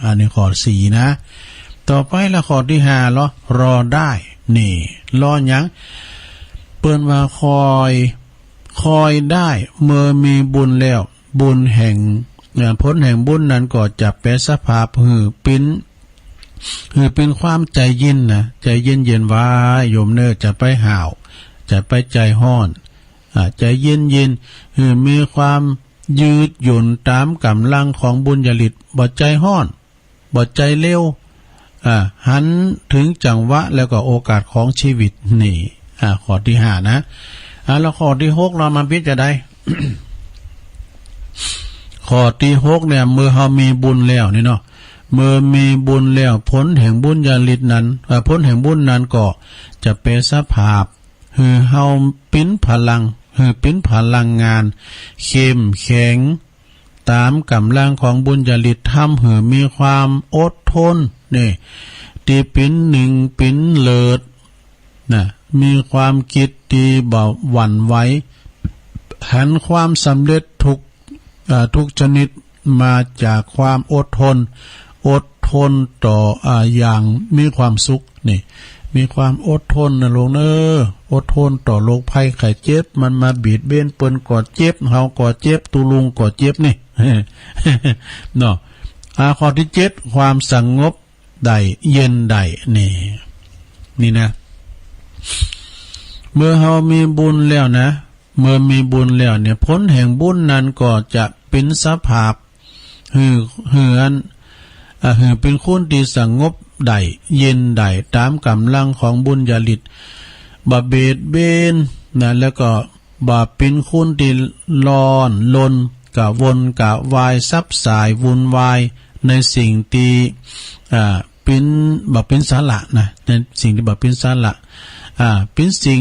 อันนี้ข้อ4นะต่อไปละข้อที่5รอได้นี่รอหยังเปิ้นว่าคอยได้เมื่อมีบุญแล้วบุญแห่งผลแห่งบุญนั้นก็จะแปรสภาพเป็นความใจเย็นนะใจเย็นไว้โยมเนอจะไปห่าวจะไปใจห้อนใจเย็นมีความยืดหยุ่นตามกำลังของบุญญาฤทธิ์บ่ใจห้อนบ่ใจเร็วหันถึงจังหวะแล้วก็โอกาสของชีวิตนี่ข้อที่5นะแล้วข้อที่6เรามาพิจารณา ข้อที่6เนี่ยเมื่อเฮามีบุญแล้วนี่เนาะเมื่อมีบุญแล้วผลแห่งบุญญาฤทธิ์นั้นผลแห่งบุญนั้นก็จะเป็นสภาพเฮาปิ้นพลังเป็นพลังงานเข้มแข็งตามกำลังของบุญญาฤทธิ์ทำให้มีความอดทนนี่ที่เป็นหนึ่งเป็นเลิศนะมีความคิดที่บ่หวั่นไหวหันความสำเร็จทุกชนิดมาจากความอดทนต่ออย่างมีความสุขนี่มีความอดทนนะลงเนอดทนต่อโรคภัยไข้เจ็บมันมาบีดเบียนเปิ้นก็เจ็บเฮาก็เจ็บตุลุงก็เจ็บนี่ เนาะข้อที่7ความสงบได้เย็นได้นี่นะเมื่อเฮามีบุญแล้วนะเมื่อมีบุญแล้วเนี่ยผลแห่งบุญนั้นก็จะเป็นสภาพเป็นคุณที่สงบได้เย็นได้ตามกำลังของบุญญาฤทธิ์บ่เบียดเบียนนะแล้วก็บ่เป็นคุณที่ร้อนลนกะวนกะวายซับสายวุ่นวายในสิ่งที่เป็นสาระนะในสิ่งที่บ่เป็นสาระเป็นสิ่ง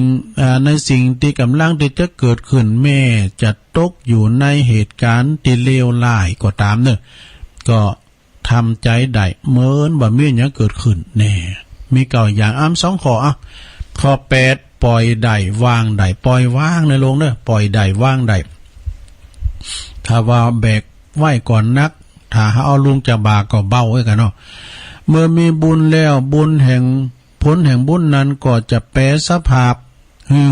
ในสิ่งที่กำลังที่จะเกิดขึ้นแม่จะตกอยู่ในเหตุการณ์ที่เลวร้ายก็ตามเนอะก็ทำใจได้เหมือนว่ามีอย่างเกิดขึ้นแน่มีเก่าอย่าง2ข้อข้อ8ปล่อยได้วางได้ปล่อยวางในลงเนอะปล่อยได้วางได้ถ้าว่าแบกไว้ก่อนนักถ้าเอาลุงจะบาก็เบาไว้กันเนาะเมื่อมีบุญแล้วบุญแห่งผลแห่งบุญนั้นก็จะแปรสภาพ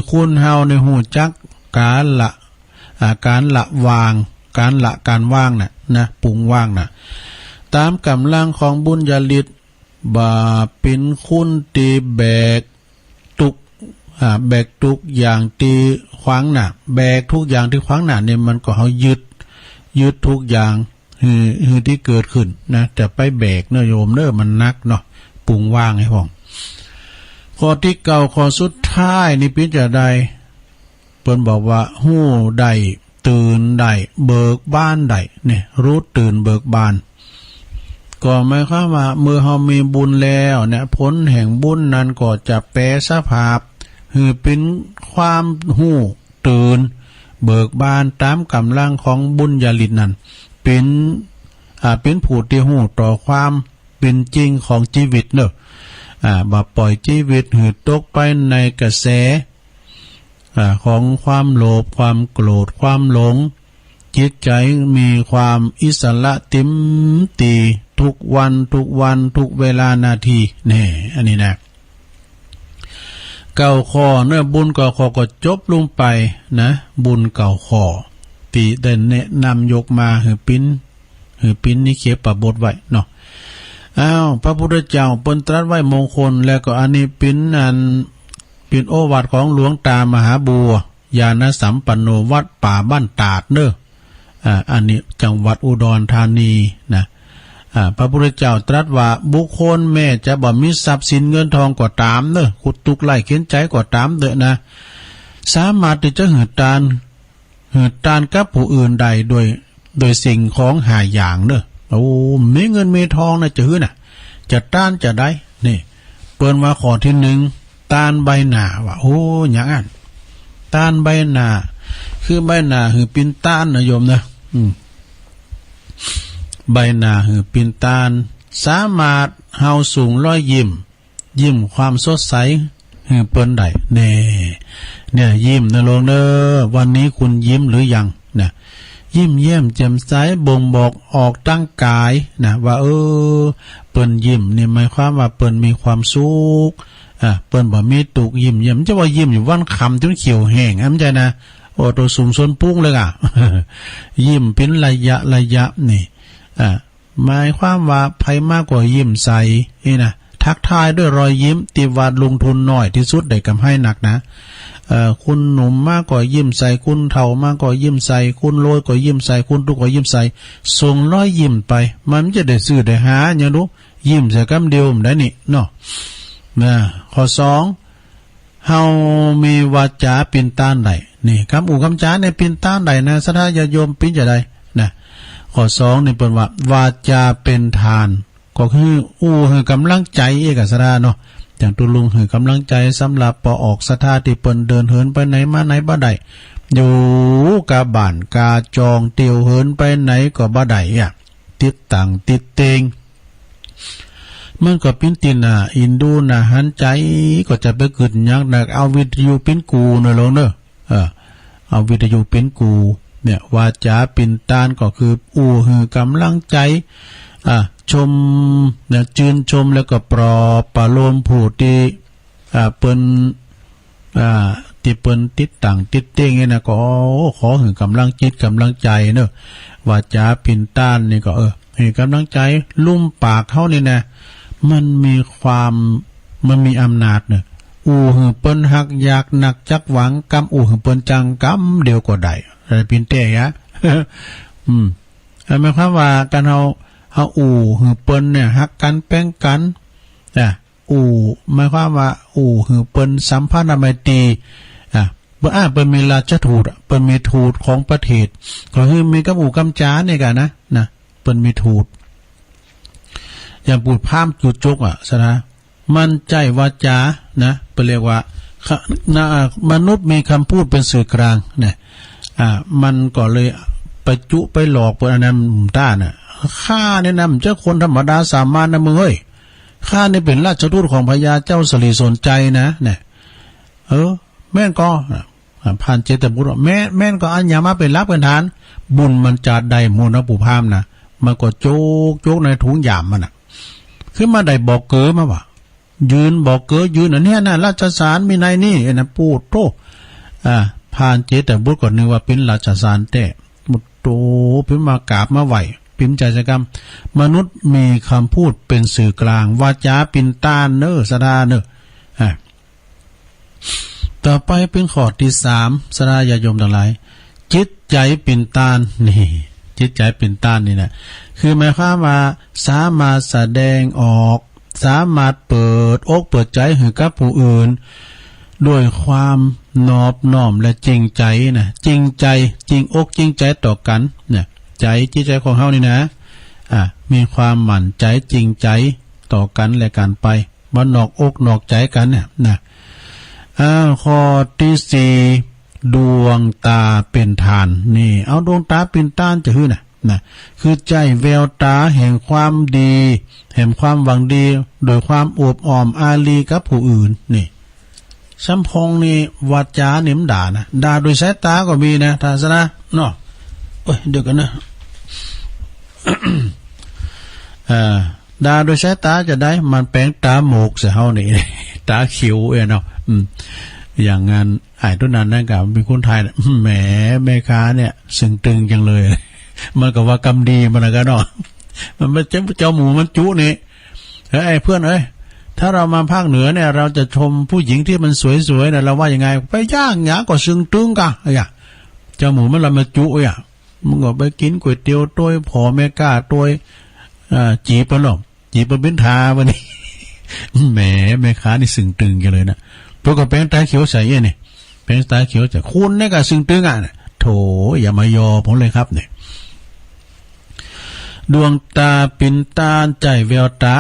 คุณเฮาในหูจักการละวางการว่างนะปรุงว่างนะตามกำลังของบุญญาฤทธิ์บ่เป็นคุณตีแบกทุกอย่างที่ขวางหน้าแบกทุกอย่างที่ขวางหน้าเนี่ยมันก็เฮายึดทุกอย่างที่เกิดขึ้นนะแต่ไปแบกเนอะโยมเนอะมันนักเนาะปรุงว่างให้พ่องข้อที่9ข้อสุดท้ายนี่พิจารณาเพิ่นบอกว่าฮู้ได้ตื่นได้เบิกบานได้เนี่ยรู้ตื่นเบิกบานก็หมายความว่าเมื่อเฮามีบุญแล้วเนี่ยผลแห่งบุญนั้นก็จะแปรสภาพเป็นความฮู้ตื่นเบิกบานตามกำลังของบุญญาฤทธิ์นั้นเป็นผู้ที่ฮู้ต่อความเป็นจริงของชีวิตเนอะบ่ปล่อยชีวิตตกไปในกระแสของความโลภความโกรธความหลงจิตใจมีความอิสระเต็มตีทุกวันทุกเวลานาทีนี่อันนี้นะ9ข้อเนื้อบุญ9ข้อก็จบลงไปนะบุญ9ข้อที่ได้แนะนำยกมาปิ้นนี่เขียนประบทไว้เนาะพระพุทธเจ้าเปิ้นตรัสไว้มงคลแล้วก็อันนี้เป็นโอวาทของหลวงตามหาบัวญาณสัมปันโนวัดป่าบ้านตาดเด้ออันนี้จังหวัดอุดรธานีนะพระพุทธเจ้าตรัสว่าบุคคลแม้จะบ่มีทรัพย์สินเงินทองก็ตามเด้อขุดตุกไล่เข็นใจก็ตามเด้อนะสามารถที่จะหืดตานกับผู้อื่นใดโดยสิ่งของหาอย่างเด้อโอ้มีเงินมีทองนะจะหื้อน่ะจะต้านจะได้นี่เปิ้นว่าข้อที่1ต้านใบหน้าว่าโอ้หยังอันต้านใบหน้าคือใบหน้าเป็นต้านนะโยมนะใบหน้าเป็นต้านสามารถเฮาสูงรอยยิ้มความสดใสเปิ้นได้เนี่ยยิ้มนะลงเด้อวันนี้คุณยิ้มหรือยังนะ ยิ้มแย้มแจ่มใสบ่งบอกออกตั้งกายนะว่าเปิ้นยิ้มนี่หมายความว่าเปิ้นมีความสุขเปิ้นบ่มีตุกยิ้มแย้มจะว่ายิ้มอยู่วันคำจนเขียวแห้งอ้ำใจนะโอ้ตัวสูงส้นปุ้งเลยอ่ะ ยิ้มเป็นระยะนี่หมายความว่าภัยมากกว่ายิ้มใสนี่นะทักทายด้วยรอยยิ้มติวาดลงทุนน้อยที่สุดได้กำให้หนักนะคุณหนุ่มมากกว่ายิ้มใส่คุณเฒ่ามากกว่ายิ้มใส่คุณโรยกว่ายิ้มใส่คุณทุกกว่ายิ้มใส่ส่งร้อยยิ้มไปมันจะได้ซื้อได้หาอย่างรู้ยิ้มใส่กำเดียวได้นี่เนาะข้อ2เฮามีวาจาเป็นต้านได้นี่คำคำจาในเป็นต้านได้นะสัทธาญาโยมปิ้นจะได้นะข้อ2นี่เปิ้นว่าวาจาเป็นทานก็คือให้กำลังใจเอกสราเนาะอย่างตุลุงให้กำลังใจสำหรับปออกศรัทธาที่เปิ้นเดินเหินไปไหนมาไหนบ่ได้อยู่กะบ้านกาจองเตียวเหินไปไหนก็บ่ได้ติดต่างติดเตงมันก็ปิ้นตินอินดูนะหันใจก็จะไปกึดยักนักเอาวิทยุปิ้นกูเนอะลงเนอะเอาวิทยุปิ้นกูเนี่ยวาจาปิ้นตานก็คือให้กำลังใจชมเนี่ยชื่นชมแล้วก็ปลอบประโลมผู้ที่เปิ้นที่เปิ้นติดต่างติดเต้งนี่นะก็ขอให้กำลังจิตกำลังใจเนอะวาจาปิ่นต้านนี่ก็ให้กำลังใจลุ่มปากเขานี่นะมันมีอำนาจเนอะให้เปิ้นหักอยากหนักจักหวังกำให้เปิ้นจังกำเดียวก็ได้อะไรปิ่นเต้ยะ หมายความว่าการเฮาหือเปิ้นเนี่ยฮักกันแป้งกันหมายความว่าหือเปิ้นสัมพันธ์ไมตรีเปิ้นมีราชทูตเปิ้นมีทูตของประเทศก็คือมีกำกำจาเนี่ยกันนะเปิ้นมีทูตอย่างปูดพามจุดจกซะนะมันใจวาจานะเปิ้นเรียกว่ามนุษย์มีคำพูดเป็นสื่อกลางเนี่ยมันก็เลยไปจุไปหลอกเปิ้นอันนั้นต้าน่ะข้าเนี่ยนะเจ้าคนธรรมดาสามัญนะมึงเฮ้ยข้าเนี่ยเป็นราชทูตของพญาเจ้าสลีสนใจนะเนี่ยแม่นก็ผ่านเจตบุตรแม่นก็อัญญามาเป็นรับเป็นฐานบุญมันจัดได้มูลปู่พามนะมันก็โจกในถุงหยามมันคือมาได้บอกเก๋มาว่ายืนบอกเก๋ยืนอันนี้นะราชสารมีในนี่นะปูดโตผ่านเจตบุตรก็นึกว่าเป็นราชสารแต่มุดโตเป็นมากราบมาไหวปิ่มใจกรรมมนุษย์มีคำพูดเป็นสื่อกลางวาจาปิ่นต้านเนอสดาเนอต่อไปเป็นข้อที่3สดาญาโยมทั้งหลายจิตใจปิ่นต้านนี่จิตใจปิ่นต้านนี่นะคือหมายความว่าสามารถแสดงออกสามารถเปิดอกเปิดใจให้กับผู้อื่นด้วยความนอบน้อมและจริงใจนะจริงใจจริงอกจริงใจต่อกันเนี่ยใจจิตใจของเฮานี่นะมีความหมั่นใจจริงใจต่อกันและกันไปบ่นอกอกนอกใจกันเนี่ยนะข้อที่4ดวงตาเป็นทานนี่เอาดวงตาเป็นต้านจะฮื้อนะคือใจแววตาแห่งความดีแห่งความหวังดีโดยความอวบอ้อมอารีกับผู้อื่นนี่สัมพงนี่วาจาเนี่ยมันด่านะด่าโดยสายตาก็มีนะท่านซะนะเนาะเดี๋ยวกันนะ ดาโดยสายตาจะได้มันแปลงตาหมกเสียเฮานี่ ตาขิวเนาะอย่างงานทุนนั้นนั่นกับเป็นคนไทยแหมแม่ค้าเนี่ยสึงตึงจังเลย มันก็ว่ากำดีมันก็เนาะ มันไม่เจ้าหมูมันจุนี่ไอ้เพื่อนถ้าเรามาภาคเหนือเนี่ยเราจะชมผู้หญิงที่มันสวยๆเนี่ยเราว่ายังไงไปย่างหยาก็สึงตึงกะเจ้าหมูมันละมาจุมึงก็ไปกินก๋วยเตี๋ยวต้วยผอแม่ก้าต้วยจีบปะหรอจีบปะเป็นทาวันนี้ แหมแม่ค้านี่สึงตึงกันเลยนะตัวกับแป้งตาเขียวใส่เนี่ยแป้งตาเขียวจะคุณเนี่ยก็สึงตึงโถอย่ามายอผมเลยครับเนี่ยดวงตาปิ่นตาใจแววตา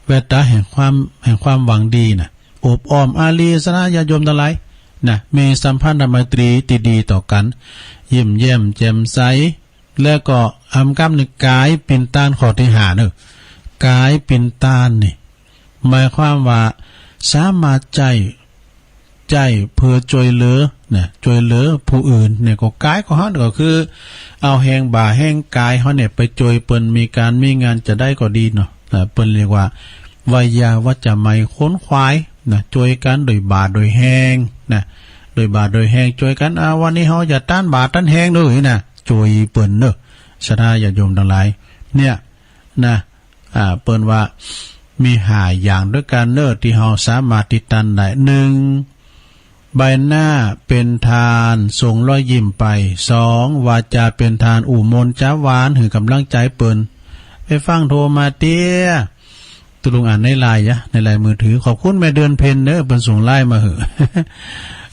แววตาแห่งความหวังดีนะอบอ้อมอารีสนะญาโยมทั้งหลายนะมีสัมพันธไมตรีที่ดีต่อกันยิ้มแย้มแจ่มใสแล้วก็กำในกายปิ่นตานข้อที่5เนอะกายปิ่นตานนี่หมายความว่าสามารถใจ ใจเพื่อช่วยเหลือนะช่วยเหลือผู้อื่นเนี่ยก็กายของเฮาก็คือเอาแหงบ่าแหงกายเฮาเนี่ยไปช่วยเปิ้นมีการมีงานจะได้ก็ดีเนาะเปิ้นเรียกว่าวิยาวัจจะไม่ค้นควายนะช่วยกันโดยบาโดยแหงนะโดยบาโดยแหงช่วยกันวันนี้เฮาอย่าต้านบาต้านแหงด้วยนะช่วยเปิ้นเด้อศรัทธาญาติโยมทั้งหลายเนี่ยนะเปิ้นว่ามีหาอย่างด้วยกันเนอที่เฮาสามารถติดตันได้1ใบหน้าเป็นทานส่งรอยยิ้มไป2วาจาเป็นทานอู่มนจ้าหวานหือกำลังใจเปิ้นไปฟังโทรมาเตี้ยตุลุงอ่านในไลน์ในไลน์มือถือขอบคุณแม่เดือนเพ็ญเด้อเปิ้นส่งไลน์มาเหอะ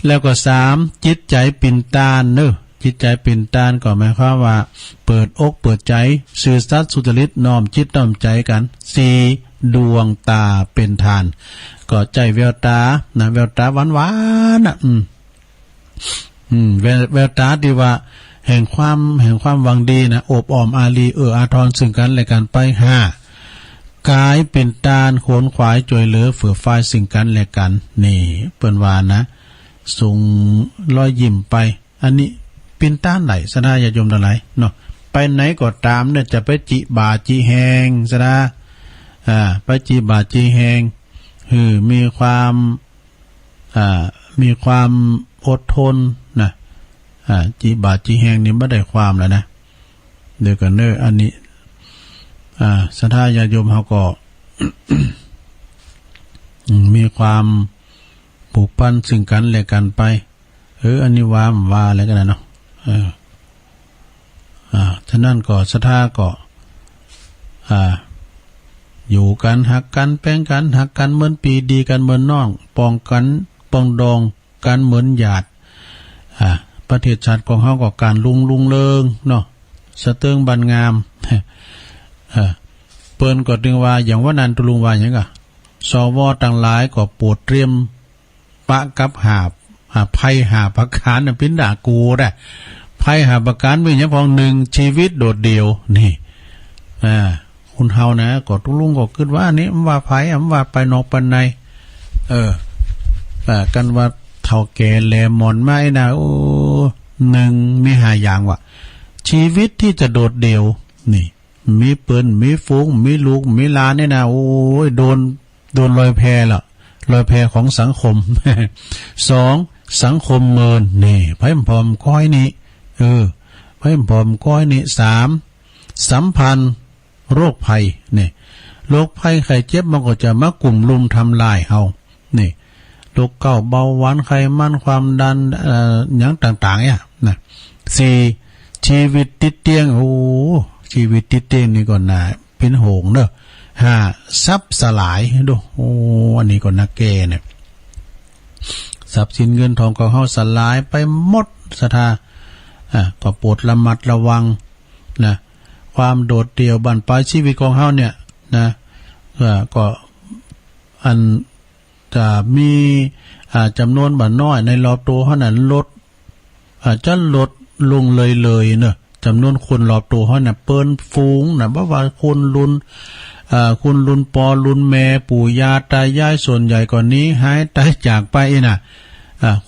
แล้วก็3จิตใจปิ่นตานเด้อจิตใจปิ่นตานก็หมายความว่าเปิดอกเปิดใจซื่อสัตย์สุจริตน้อมจิตน้อมใจกัน4ดวงตาเป็นทานก็ใจแววตานะแววตาหวานๆน่ะแววตาที่ว่าแห่งความหวังดีนะอบอ้อมอารีอาทรซึ่งกันและกันไป5กายเป็นตานโขนขวายจ่วยเหลือเฟื่อฟ้าซึ่งกันและกันนี่เปิ้นว่านะส่งรอยยิ้มไปอันนี้เป็นต้านไหลสนาญาติโยมทั้งหลายเนาะไปไหนก็ตามเนี่ยจะไปจิบาจิแหงสนาไปจิบาจิแหงมีความอดทนนะจิบาจิแหงนี่ไม่ได้ความแล้วนะเดี๋ยวกันเนออันนี้สนาญาติโยมเขาก็ มีความผูกพันซึ่งกันและกันไปอันนี้ว่าอะไรกันนะเนาะฉะนั้นก็ศรัทธาก็อยู่กันหักกันแป้งกันหักกันเหมือนปีดีกันเหมือนน้องปองกันปองดองกันเหมือนหยาดประเทศชาติของเฮาก็การลุงเลิงเนาะสะเติงบันงามเปิ้นก็ถึงว่าอย่างว่านันตุลุงว่าหยังกะสวต่างหลายก็โปรดเตรียมปะกับหาภัยหาประการน่ะเป็นด่ากูได้ภัยหาประการมีหยังพอง1ชีวิตโดดเดี่ยวนี่คุณเฮานะก็ตุลุงก็คิดว่านี่มันว่าภัยมันว่าไปนอกปันในกันว่าเฒ่าแก่แลมอนไม้นะโอ้1มี5อย่างว่าชีวิตที่จะโดดเดี่ยวนี่มีเปิ้นมีฟุ้งมีลูกมีหลานเนี่ยนะโอ้ยโดนลอยแพล่ะลอยแพของสังคม 2สังคมเมินนี่ไผพร้อมก้อยนี่ไผพร้อมก้อยนี่3สัมพันธ์โรคภัยนี่โรคภัยไข้เจ็บมันก็จะมากลุ่มลุมทำลายเฮานี่โรคเก้าเบาหวานไขมันความดันหยังต่างๆเนี่ยนะ4ชีวิตติดเตียงโอ้ชีวิตติดเตียงนี่ก็น่าเป็นโหงเด้อ5ทรัพย์สลายดูโอ้อันนี้ก็นักแก่เนี่ยทรัพย์สินเงินทองของเฮาสลายไปหมดศรัทธาก็โปรดระมัดระวังนะความโดดเดี่ยวบั้นปลายชีวิตของเฮาเนี่ยนะก็อันจะมีจำนวนบั้นน้อยในรอบตัวเฮานั้นลดจะลดลงเลยเนอะจำนวนคนรอบตัวเฮาน่ะเปิ้นฟูงนะบ่ว่าคนรุ่นคุณลุนปอลุนแม่ปู่ย่าตายายส่วนใหญ่ก่อนนี้หายตายจากไปน่ะ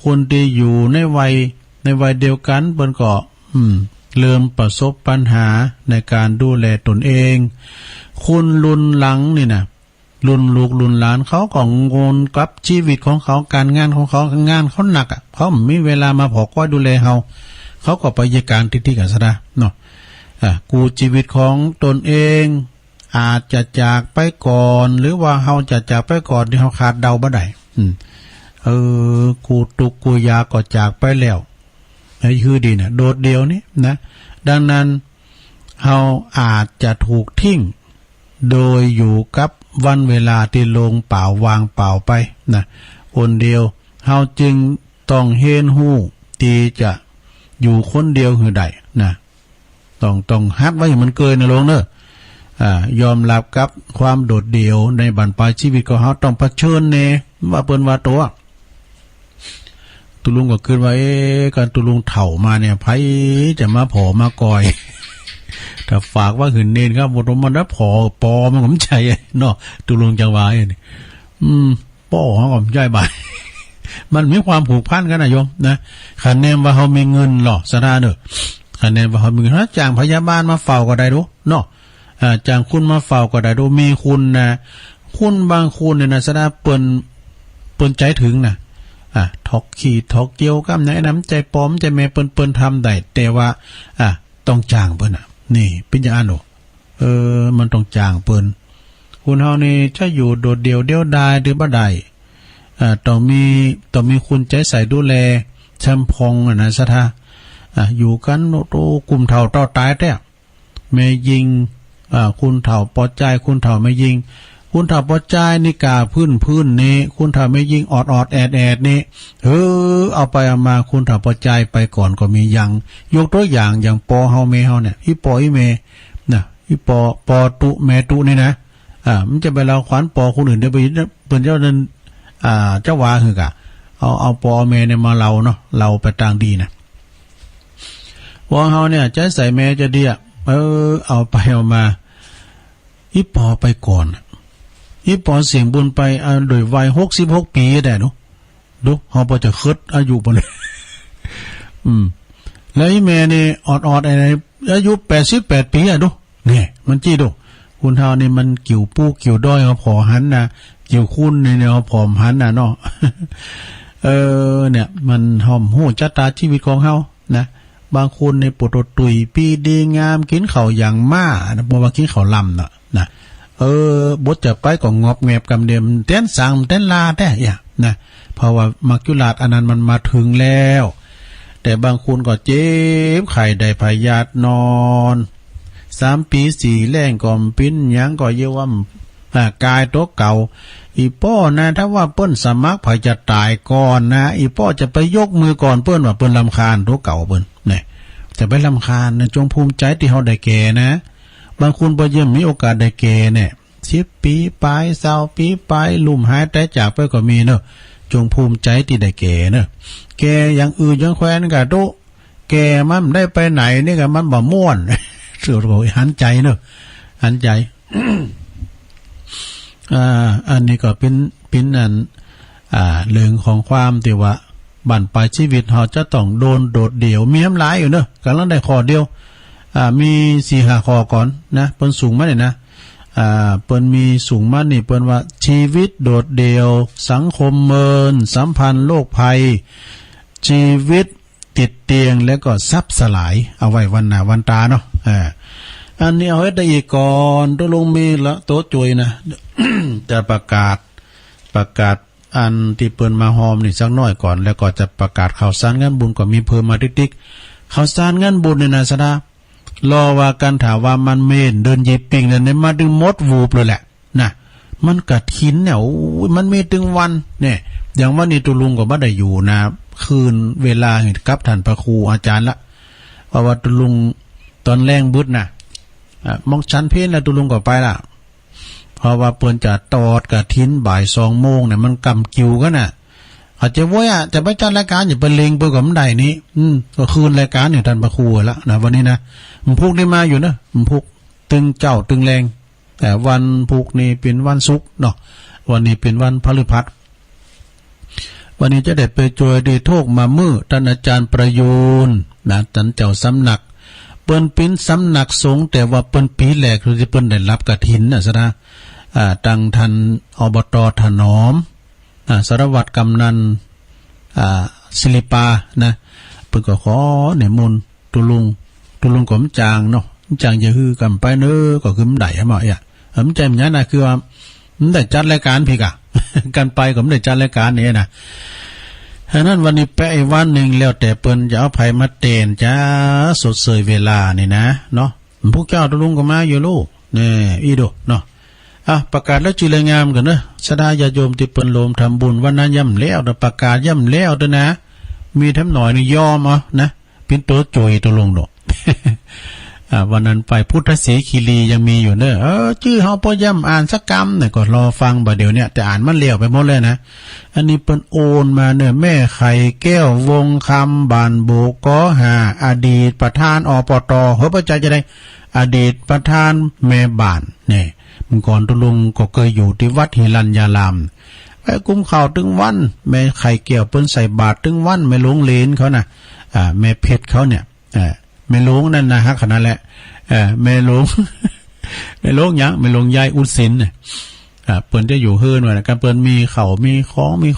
คนที่อยู่ในวัยเดียวกันเปิ้นก็เริ่มประสบปัญหาในการดูแลตนเองคุณลุนหลังนี่นะลุนลูกลุนหลานเขาก็งงกับชีวิตของเขาการงานของเขางานเขาหนักเขาไม่มีเวลามาพอก้อยดูแลเขาก็ไปเหตุการณ์ที่กันซะนะเนาะกูชีวิตของตนเองอาจจะจากไปก่อนหรือว่าเฮาจะจากไปก่อนที่เฮาขาดเดาบ่ได้กูตุกกูยาก็จากไปแล้วไอ้คือดีนะโดดเดี่ยวนี่นะดังนั้นเฮาอาจจะถูกทิ้งโดยอยู่กับวันเวลาที่ลงเปล่าวางเปล่าไปนะคนเดียวเฮาจึงต้องเห็นหู้ที่จะอยู่คนเดียวคือใดนะต้องฮัดไว้ให้มันเกินในโลกเนอะยอมรับกับความโดดเดี่ยวในบั้นปลายชีวิตของเขาต้องเผชิญแน่ว่าเปิ้นว่าตัวตุลุงก็คิดว่าการตุลุงเฒ่ามาเนี่ยไผจะมาผอมากอยถ้าฝากว่าหืนเนนครับบ่มันได้ผอปอมันผมใจเนาะตุลุงจังว่านี่ป้อเฮาก็ใจบาย มันมีความผูกพันกันนะโยมนะคะแนนว่าเขามีเงินหรอสนาเนอะคะแนนว่าเขามีเงินจ้างพยาบาลมาเฝ้าก็ได้ดูเนาะจ้างคุณมาเฝ้าก็ได้ดูมีคุณนะคุณบางคุณเนี่ยนะสนาเปิ้นใจถึงนะทอกขี้ทอกเกี่ยวกับไหนน้ำใจปลอมใจแม่เปิ้นทำได้แต่ว่าต้องจ้างเปิ้นนี่เป็นอย่างนั้นหรอมันต้องจ้างเปิ้นคุณเฮานี่จะอยู่โดดเดี่ยวเดียวดายหรือบ่ได้ต้องมีคุณใจใส่ดูแลแชมพองนะสะทาอยู่กันโตกลุ่มเฒ่าต่อตายแท้แม่ยิงคุณเฒ่าปอใจคุณเฒ่าไม่ยิงคุณเฒ่าปอใจนี่กาพื้นนี่คุณเฒ่าไม่ยิงออดแอดนี่เอาไปเอามาคุณเฒ่าปอใจไปก่อนก็มียังยกตัวอย่างปอเฮาเมเฮาเนี่ยอีปออีเมนะอีปอตุแม่ตุนี่นะมันจะไปเราขวานปอคนอื่นเดี๋ยวไปเปิ้นเจ้านั้นเจ้าว่าคือกะเอาปอเมเนี่ยมาเราเนาะเราไปต่างดีนะปอเฮาเนี่ยใจใส่แม่จะดีเอาไปเอามาอีปอไปก่อนอีปอเสียงบุญไปโดยวัย66 ปีได้เนาะดูเฮาบ่จะคิดอายุบ่เลยแล้วอีแม่นี่ออดอะไรอายุ88 ปีดูนี่มันจี้ดูคุณเฮานี่มันกิ่วปู้กิ่วด้อยเอาพอหันนะเกี่ยวคุ้นในแนวผอมหันน่ะเนาะเนี่ยมันหอมหูจัตตาชีวิตของเฮานะบางคนในปวดตุยปีดีงามกินข้าวอย่างม่านะบ่ว่ากินข้าวลำนะบดจะไปก็งอบแงบกำเดิมเต้นสั่งเต้นลาได้อย่านะเพราะว่ามักจุลาดอันนั้นมันมาถึงแล้วแต่บางคนก็เจ็บไข้ได้พยาธินอน3 ปี4แรงก็ปิ้นหยังก็เยว่ากายตัวเก่าอีป้อนะถ้าว่าเปิ้นสมัครไผจะตายก่อนนะอีป้อจะไปยกมือก่อนเปิ้นว่าเปิ้นรำคาญตัวเก่าเปิ้นนี่จะไปรำคาญนะจงภูมิใจที่เฮาได้แก่นะบางคนบ่ยังมีโอกาสได้แก่เนี่ย10 ปีไป20 ปีไปลุ่มหายแต่จากไปก็มีเนาะจงภูมิใจที่ได้แก่เนาะแก่อย่างอื่นยังแควนก็โตแก่มันได้ไปไหนนี่ก็มันบ่ม่วนสุดโหยหันใจเนาะหันใจ อันนี้ก็เป็นอันเรื่องของความที่ว่าบั่นปลายชีวิตเราจะต้องโดนโดดเดี่ยวมีน้ำหลายอยู่เนอะกำลังได้ข้อเดียวมี 4-5 ข้อก่อนนะเปิ้นสูงมาเนี่ยนะเปิ้นมีสูงมานี่เปิ้นว่าชีวิตโดดเดี่ยวสังคมเมินสัมพันธ์โลกภัยชีวิตติดเตียงแล้วก็ทรัพย์สลายเอาไว้วันหน้าวันตาเนาะอันนี้เอาไว้ได้อีกก่อนตัวลงมีละโต๊ะจุยนะ จะประกาศอันที่เปิ้นมาหอมนี่สักน้อยก่อนแล้วก็จะประกาศข่าวสารงานบุญก็มีเพิ่มมาติ๊กๆข่าวสารงานบุญในนาสดารอว่ากันถามว่ามันเมนเดินเย็บปิงเนี่ยมาดึงมดวูบเลยแหละนะมันกัดหินเนี่ยมันมีถึงวันเนี่ยอย่างว่านี่ตุลุงก็บ่ได้อยู่นะคืนเวลากับท่านพระครูอาจารย์ละเพราะว่าตุลุงตอนแรงบึดนะมองชั้นเพลแล้วตุลุงก็ไปละเพราะว่าเปิ้นจะตอดกะทิ้นบ่าย2 โมงเนี่ยมันกำกิวกันน่ะอาจจะว่าจะไปจัดรายการอย่าไปเลงเปิ้นก็มันได้นี้ก็คืนรายการเนี่ยท่านพระครูละนะวันนี้นะมันพุกได้มาอยู่นะมันพุกตึงเจ้าตึงแรงแต่วันพุกนี่เป็นวันศุกร์เนาะวันนี้เป็นวันพฤหัสวันนี้จะได้ไปจวยดีโทกมามือท่านอาจารย์ประยูนนะท่านเจ้าสำนักเปิ้นเป็นสำนักสงฆ์แต่ว่าเปิ้นปีแรกคือที่เปิ้นได้รับกฐินน่ะซะนะตังท่านอบต.ถนอมสารวัตรกำนันศิลิปานะเปิ้นก็ขอเนี่ยมนต์ตุลุงก็มจางเนาะจางอย่าฮือกำไปเน้อก็คือมันได้มามันใจมันนั้นน่ะคือว่ามันได้จัดรายการพี่กะ กันไปก็ไม่ได้จัดรายการนี่นะฉะนั้นวันนี้ไปวันหนึ่งแล้วแต่เปิ้นจะเอาไผมาเต้นจ้าสดเสยเวลานี่นะเนาะพวกเจ้าตุลุงก็มาอยู่ลูกนี่อีโดเนาะประกาศแล้วจุลงามกันเนอะสดาญาโยมที่เปิ้นโลมทำบุญวันนั้นย่ำแล้วประกาศย่ำแล้วด้วยนะมีทั้งหน่อยนี่ยอมนะเป็นตัวโจยตัวลงดอก วันนั้นไปพุทธเสขีรียังมีอยู่เนอะชื่อเฮาพอย่ำอ่านสักกรรมเนี่ยก็รอฟังบ่เดี๋ยวเนี่ยแต่อ่านมันเลี้ยวไปหมดเลยนะอันนี้เปิ้นโอนมาเนี่ยแม่ไข่แก้ววงคำบานโบกอหาอดีตประธานอปต.เฮ้ยประจัยจะได้อดีตประธานแม่บ้านเนี่ยเมื่อก่อนตุลุงก็เคยอยู่ที่วัดหิรัญญาราม ไปกุ้มข้าวตึงวันแม่ไข่เกี่ยวเปิ้นใส่บาตรตึงวันแม่หลวงเลนเขาน่ะแม่เพชรเขาเนี่ยแม่หลวงนั่นนะฮะขนาดแหละแม่หลวง แม่หลวงยังแม่หลวงยายอุศินเนี่ยเปิ้นจะอยู่เฮือนว่านะกันเปิ้นมีข้าวมี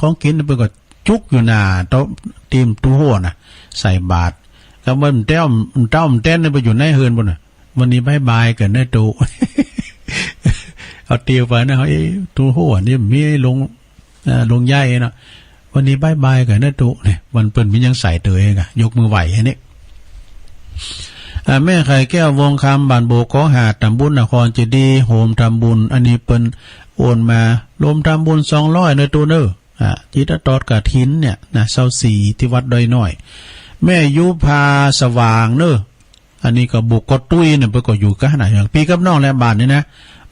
ของกินเปิ้นก็จุกอยู่หน้าโต๊ะตีมตู้หัวน่ะใส่บาตรก็มันเต้าเต้นไปอยู่ในเฮือนบ่น่ะวันนี้บายกันได้ตู้ เอาเตียวไปนะเฮ้ยตู้หัวนี่มีลงใหญ่เนาะวันนี้บายกันได้ตู้เนี่ยวันเปิ้นมียังใส่เตยกะยกมือไหวให้นี่แม่ไข่แก้ววงคำบ้านโบกอหาดตำบลนครเจดีย์โฮมทำบุญอันนี้เปิ้นโอนมารวมทำบุญ200ในตัวเนอจิตตอดกะทินเนี่ยนะ24ที่วัดดอยน้อยแม่ยุพาสว่างเนออันนี้ก็บุกกอตุ้ยเนี่ยเปิ้นก็อยู่กันน่ะอย่างพี่กับน้องและบ้านนี่นะ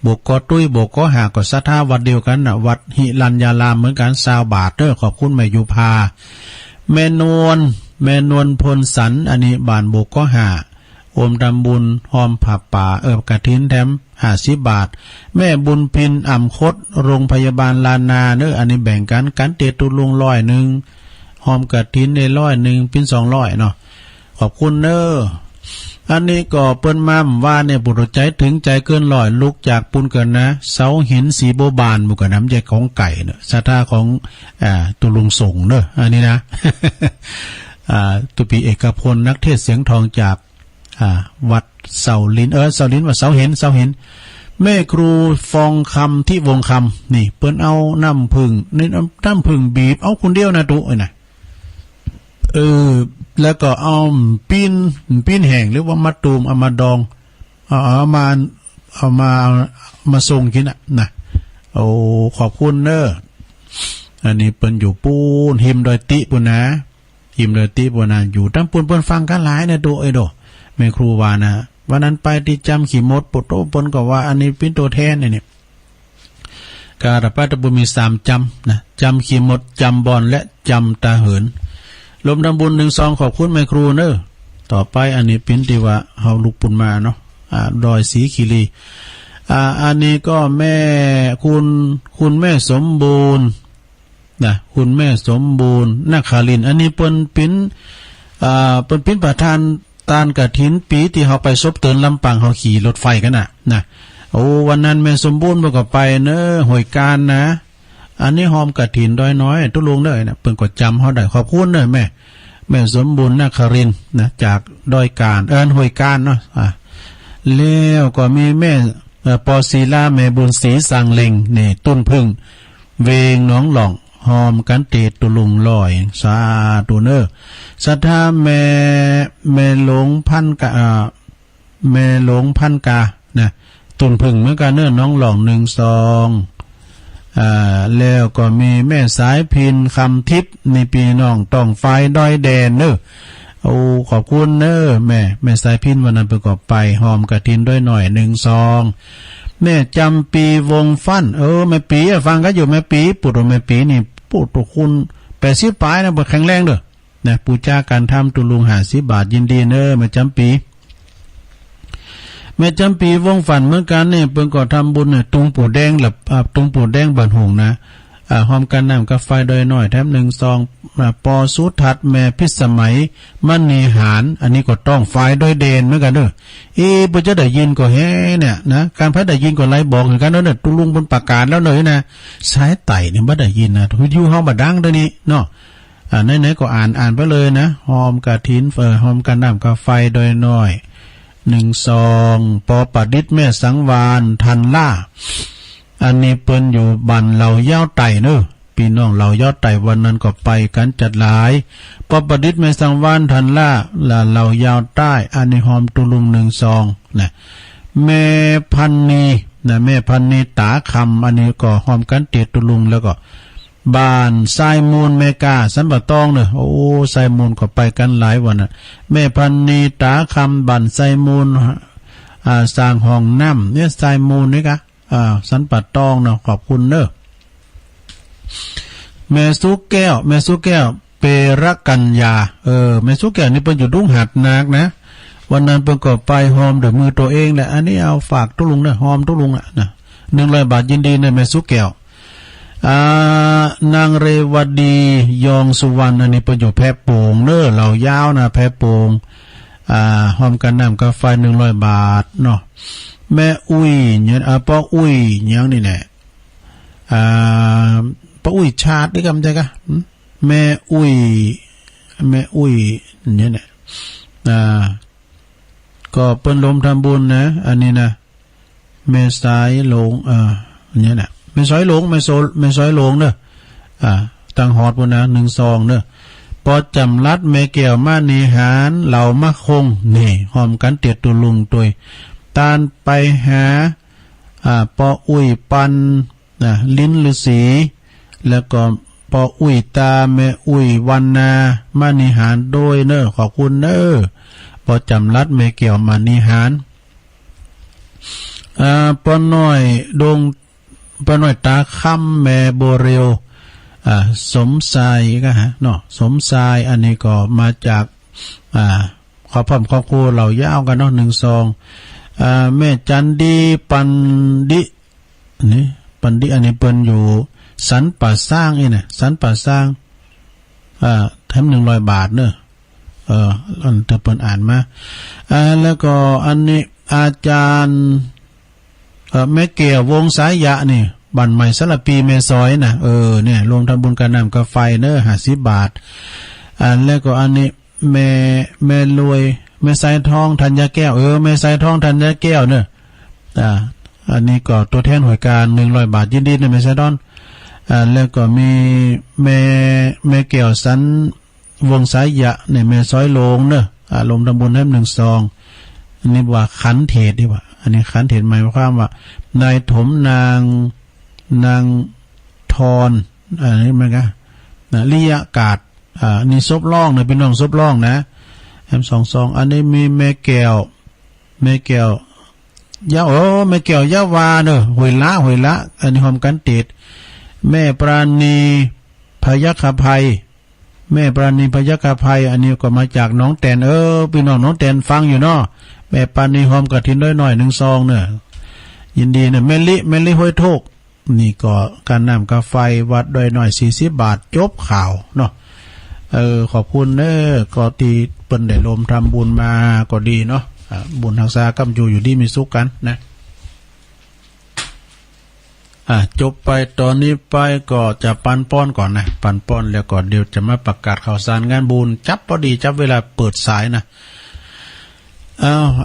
บุกกอตุ้ยบุกกอหาก็ศรัทธาวัดเดียวกันน่ะวัดหิรัญญารามเหมือนกัน20 บาทเด้อขอบคุณแม่ยุพาแม่นวลพลสันอันนี้บ้านบุกกอหาโอมทำบุญหอมผับป่ากะทินแถม50 บาทแม่บุญพินอ่ำคดโรงพยาบาลลานาเนออันนี้แบ่งกันเตตุลุง100หอมกะทินได้100พิน200เนาะขอบคุณเนออันนี้ก็เปิ้นมาว่าเนี่ยปุถุใจถึงใจเกิน100ลุกจากปุนเกินนะเสาหินสีโบบานมุกน้ำใจของไก่เนอะศรัทธาของตุลุงส่งเนอะอันนี้นะ ตุปีเอกพลนักเทศเสียงทองจากวัดเสาลิ้นเสาลิ้นว่าเสาเห็นแม่ครูฟองคำที่วงคำนี่เปิ้นเอาน้ำผึ้งนี่น้ำผึ้งบีบเอาคนเดียวนะตุนะแล้วก็เอาปิ้นแห้งหรือว่ามัดตูมเอามาดองเอามาส่งกินนะโอ้ขอบคุณเนออันนี้เปิ้นอยู่ปูนหิมดอยติปุนนะหิมดอยติปุนนะอยู่ตั้งปูนเปิ้นฟังกันหลายนะตุโดแม่ครูว่านะวันนั้นไปที่จำขี่มดปุโตเปิ้นก็ว่าอันนี้เป็นตัวแทนนี่การปะตะบุมี3จำนะจำขี่มดจำบอลและจำตาเหินลมทำบุญ1-2ขอบคุณแม่ครูเนอต่อไปอันนี้เป็นที่ว่าเฮาลุกปุ่นมาเนาะดอยสีคีรีอันนี้ก็แม่คุณแม่สมบูรณ์นะคุณแม่สมบูรณ์นักขาลินอันนี้เปิ้นเป็นประธานตานกฐินปีที่เฮาไปซบเตือนลำปางเฮาขี่รถไฟกันนะโอ้วันนั้นแม่สมบูรณ์บ่ก็ไปเนอหวยการนะอันนี้หอมกฐินดอยน้อยตุลุงเด้อนะเพิ่นก็จำเฮาได้ขอบคุณเด้อแม่สมบูรณ์นาครินนะจากดอยการหวยการเนาะแล้วก็มีแม่ปอศิลาแม่บุญศรีสังเล็งนี่ต้นพึ่งเวงหนองหล่องหอมกันเตตุลุงลอยสาธุเนอศรัทธาแม่หลงพันกานะต้นพึ่งเหมือนกันเนอน้องหล่อง1-2แล้วก็มีแม่สายพินคำทิพย์ในปีน้องต้องไฟดอยแดนเนอโอ้ขอบคุณเนอแม่สายพินวันนั้นประกอบไปหอมกระทินด้วยหน่อย1-2แม่จำปีวงฟันแม่ปีฟังก็อยู่แม่ปีปุถุแม่ปีนี่ปุถุคุณ80 ปลายนะบ่แข็งแรงเด้อนะปูจาการทำตุลุง50 บาทยินดีเนอแม่จำปีแม่จำปีวงฝันเหมือนกันเนี่ยเพิ่นก็ทำบุญเนี่ยตุงปู่แดงตุงปู่แดงบ้านหงนะหอมกันน้ำกาแฟดอยน้อยแถม1-2ปอสุทัศน์แม่พิสมัยมณีหารอันนี้ก็ต้องไฟดอยเดนเหมือนกันเด้อบ่จะได้ยินก็แฮ่เนี่ยนะการพัดได้ยินก็ไล่บอกเหมือนกันเด้อตุลุงเพิ่นประกาศแล้วเลยนะสายไต่เนี่ยบ่ได้ยินนะอยู่เฮาบ่ดังเด้อนี่เนาะไหนๆก็อ่านไปเลยนะหอมกฐินหอมกันน้ำกาแฟดอยน้อย1-2ปอประดิษฐ์แม่สังวานทันล่าอันนี้เปิ้นอยู่บ้านเหล่าย่าวไต่เนอพี่น้องเหล่าย่าวไต่วันนั้นก็ไปกันจัดหลายปอประดิษฐ์แม่สังวานทันล่าเหล่าย่าวใต้อันนี้หอมตุลุง1-2นะแม่พันนีนะแม่พันนีตาคำอันนี้ก็หอมกันเตตุลุงแล้วก็บ้านไซมูลเมกาสันปะตองเนอะโอ้ไซมูลก็ไปกันหลายวันน่ะแม่พันนีตาคำบ้านไซมูลสร้างห้องน้ำเนี่ยไซมูลนี่กะสันปะตองเนาะขอบคุณเนอะแม่สุแก้วเปรกัญญาแม่สุแก้วนี่เป็นอยู่ดุ้งหัดนักนะวันนั้นเป็นก็ไปหอมด้วยมือตัวเองแหละอันนี้เอาฝากตุลุงนะหอมตุลุงนะ100 บาทยินดีนะแม่สุแก้ว นางเรวดียองสุวรรณอันนี้ประโยชน์แพะโป่งเน้อเหล่ายาวนะแพะโป่งหอมกันน้ำกาแฟ100 บาทเนาะแม่อุ้ยเนี่ยป้าอุ้ยยังนี่แหละป้าอุ้ยชาติได้กำใจกะแม่อุ้ยเนี่ยแหละก็เปิ้นลมทำบุญนะอันนี้นะแม่สายหลงเนี่ยแหละแม่สายหลงแม่สายหลงเด้อตั้งฮอดพุ่นนะ1 ซองเด้อพอจำรัดแม่แก้วมานิหารเหล่ามะคงนี่หอมกันเตียดตุลุงตัวยตานไปหาปออุ้ยปันลิ้นฤาษีแล้วก็ปออุ้ยตาแม่อุ้ยวันนามานิหารโดยเนอขอบคุณเนอพอจำรัดแม่แก้วมานิหารปอน้อยดงปอน้อยตาค่ำแม่โบเรียวสมทรายก็ฮะเนาะสมทรายอันนี้ก็มาจากขอพร้อมครอบครัวเรายาวกันเนาะ1 ซองแม่จันดีปันดินี่ปันดิอันนี้เปิ้นอยู่สันป่าสร้างนี่นะสันป่าสร้างแถม100 บาทเนอะอันเธอเปิ้นอ่านมาแล้วก็อันนี้อาจารย์แม่เกี่ยววงสายยะนี่บันใหม่สลับปีเมซอยนะเนี่ยรวมทำบุญการน้ำกาไฟเนอะ50 บาทแล้วก็อันนี้แม่รวยแม่สายทองธัญญาแก้วแม่สายทองธัญญาแก้วเนอะอันนี้ก็ตัวแทนหน่วยการ100 บาทยินดีนะแม่สายทองแล้วก็มีแม่แก้วสันวงสายยะเนี่ยแม่ซอยโลงเนอะรวมทำบุญให้1 ซองอันนี้ว่าขันเทศดีว่าอันนี้ขันเทศหมายความว่านายถมนางทอนอันนี้มันก็ลิยากาศนี่ซบล่องเนี่ยเป็นน้องซบล่องนะแอม2 ซองอันนี้มีแม่แก้วยาวแม่แก้วยาวาเนอะหวยละอันนี้หอมกันติดแม่ปราณีพยัคฆภัยแม่ปราณีพยัคฆภัยอันนี้ก็มาจากน้องแตนพี่น้องน้องแตนฟังอยู่เนาะแม่ปราณีหอมกระถินด้วยหน่อย1 ซองเนอะยินดีเนี่ยแม่ลิห้วยโทกนี่ก็การน้ำกาไฟวัดด้วยหน่อย40 บาทจบข่าวเนาะขอบคุณเนอะก็ตีเปิ้นได้ลมทำบุญมาก็ดีเนาะบุญทักษากำอยู่ดีมีสุขกันนะจบไปตอนนี้ไปก็จะปันป้อนก่อนนะปันป้อนแล้วก่อนเดี๋ยวจะมาประกาศข่าวสารงานบุญจับพอดีจับเวลาเปิดสายนะ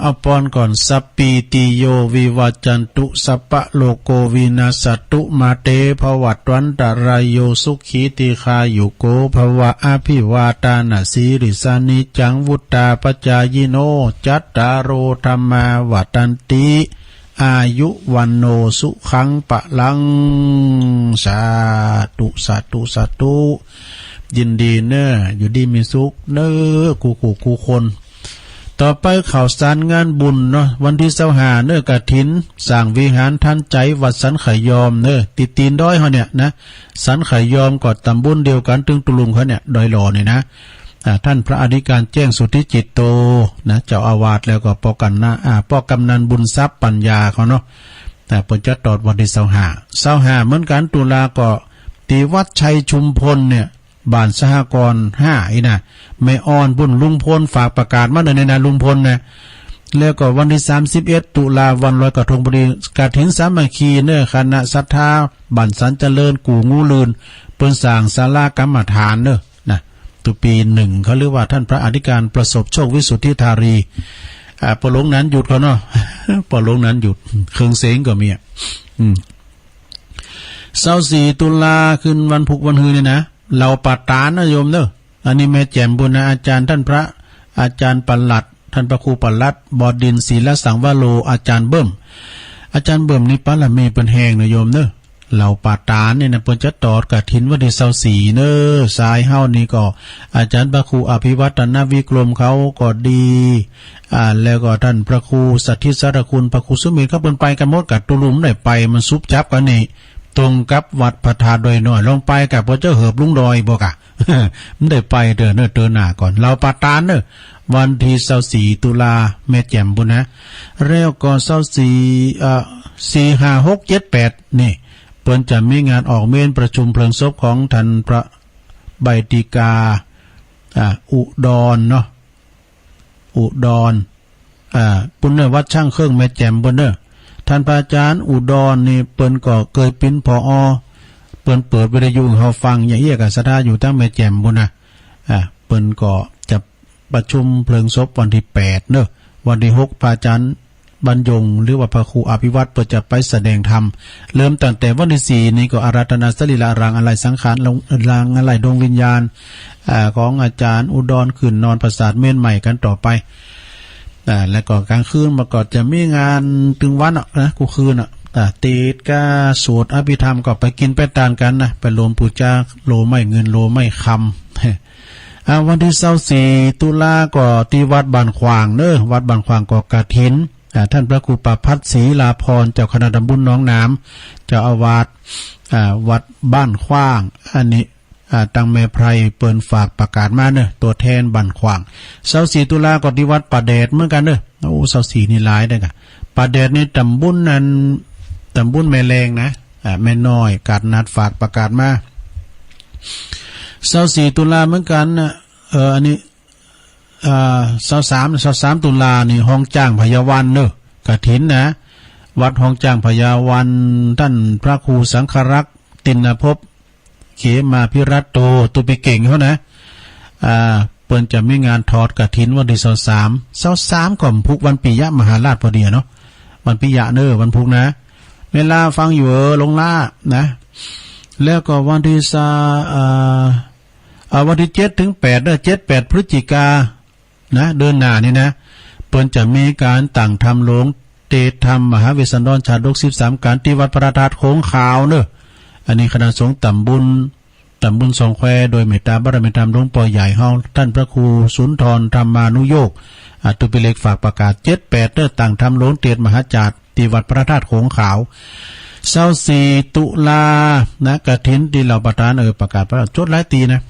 เอาปอนก่อนสัปปีติโยวิวัจจันตุสัพพะโลโกวินาสตุมาเตภวัตวันตรายโยสุขีติคายุโกภวะอภิวาตานาสีริสานิจังวุตตาปัจจายโนจัตตารโอธรรมาวัตันติอายุวันโนสุขังปะลังสาธุยินดีเนอะอยู่ดีมีสุขเนอะกูคนต่อไปข่าวสารงานบุญเนาะวันที่25เนอะกฐินสร้างวิหารท่านใจวัดสันไขยอมเนอะติดตีนด้อยเขาเนี่ยนะสันไขยอมก็ตำบลเดียวกันตึงตุลุงเขาเนี่ยดอยหล่อเนี่ยนะท่านพระอธิการแจ้งสุทธิจิตโตนะเจ้าอาวาสแล้วก็ป้อกำนันบุญทรัพย์ปัญญาเขาเนาะแต่เปิดจะตอดวันที่25เหมือนกันตุลาก็ตีวัดชัยชุมพลเนี่ยบ้านสหกรณ์5อีนะแม่อ่อนบุญลุงพลฝากประกาศมาในลุงพลนะแล้วก็วันที่31ตุลาวันลอยกระทงพอดีกฐินสามัคคีเนอะคณะศรัทธาบ้านสันเจริญกู่งูลืนเปิ้นสร้างศาลากรรมฐานเนอะนะตุปี1เขาเรียกว่าท่านพระอธิการประสบโชควิสุทธิธารีปลงนั้นหยุดเขาเนาะปลงนั้นหยุดเครื่องเสียงก็มี24ตุลาขึ้นวันพุธวันฮือเนี่ยนะเราปาตานนะโยมเนอะอันนี้แม่แจ่มบุญนะอาจารย์ท่านพระอาจารย์ปลัดท่านพระครูปลัดบดินทร์ศีลสังวโรอาจารย์เบิ่มนี่ปะละเมเป็นแหงนะโยมเนอะเราปาตานเนี่ยนะเปิ้นจะตอดกฐินวันที่24เนอะสายเฮานี่ก็อาจารย์พระครูอภิวัตนวิกรมเขาก็ดีแล้วก็ท่านพระครูสัทธิสารคุณพระครูสุเมธก็เปิ้นไปกันหมดกับตุลุมได้ไปมันซุบจับกันนี่ตรงกับวัดพระธาตุดอยน้อยลงไปกับพระเจ้าเหิบลุงดอยบอกมันได้ไปเดินหน้าก่อนเราปาตานเนอะวันที่24ตุลาแม่แจ่มบุญนะแล้วก็24 4 5 6 7 8นี่ เปิ้นจะมีงานออกเมนประชุมเพลิงศพของท่านพระใบติกาอุดรเนาะอุดรปุณณวัดช่างเครื่องแม่แจ่มเปิ้นเด้อท่านพระอาจารย์อุดรนี่เปิ้นก็เคยเป็นผอ.เปิ้นเปิดวิทยุให้เฮาฟังอย่างเอี้ยกับศรัทธาอยู่ตั้งแม่แจ่มพุ่นน่ะเปิ้นก็จะประชุมเพลิงศพวันที่8เด้อวันที่6พระอาจารย์บรรยงหรือว่าพระครูอภิวัตรเปิดจะไปแสดงธรรมเริ่มตั้งแต่วันที่4นี้ก็อาราธนาสรีระรางอะไรสังขารรางอะไรดวงวิญญาณของอาจารย์อุดรขึ้นนอนประสาทเมนใหม่กันต่อไปแล้วก็กลางคืนมาก็จะมีงานถึงวันนะกูคืนตีดกาสวดอภิธรรมก็ไปกินไปทานกันนะไปรวมปูจาโลไม่เงินโลไม่คำวันที่24ตุลาก็ที่วัดบ้านขวางเด้อวัดบ้านขวางก็กฐินท่านพระครูประภัสศรีลาภรณ์เจ้าคณะตำบลหนองน้ำเจ้าอาวาสวัดบ้านขวางอันนี้ตังแม่ไพรเปิ้นฝากประกาศมาเนอะตัวแทนบ้านขวาง24ตุลาก็ที่วัดป่าแดดเหมือนกันเนอะโอ้24นี่หลายได้กะป่าแดดนี่ตำบลนั้นตำบลแม่แรงนะแม่น้อยกาดนัดฝากประกาศมา24ตุลาเหมือนกันนะอันนี้23ตุลานี่ห้องจ้างพยาวันเนอะกฐินนะวัดห้องจ้างพยาวันท่านพระครูสังฆรักษ์ตินภพเขมาพิรัตโตตุปิเก่งเขานะเปิ้นจะมีงานทอดกฐินวันที่23ก่อมพุกวันปิยะมหาราชพอดีเนาะวันปิยะเนอะวันพุกนะเวลาฟังอยู่ลงล่านะแล้วก็วันที่วันที่7ถึง8เด้อ7-8พฤศจิกานะเดือนหน้านี่นะเปิ้นจะมีการตั้งธรรมหลวงเตธรรมมหาเวสสันดรชาดก13การที่วัดพระธาตุโค้งขาวเนอะอันนี้คณะสงฆ์ตำบลสองแควโดยเมตตาบารมีธรรมหลวงปู่ใหญ่เฮาท่านพระครูสุนทรธรรมานุโยคตุปิเล็กฝากประกาศ7-8เด้อตั้งธรรมหลวงเตมหาจารย์ที่วัดพระธาตุโค้งขาว24ตุลานะกฐินที่เราประธานประกาศประจดหลายตีนะ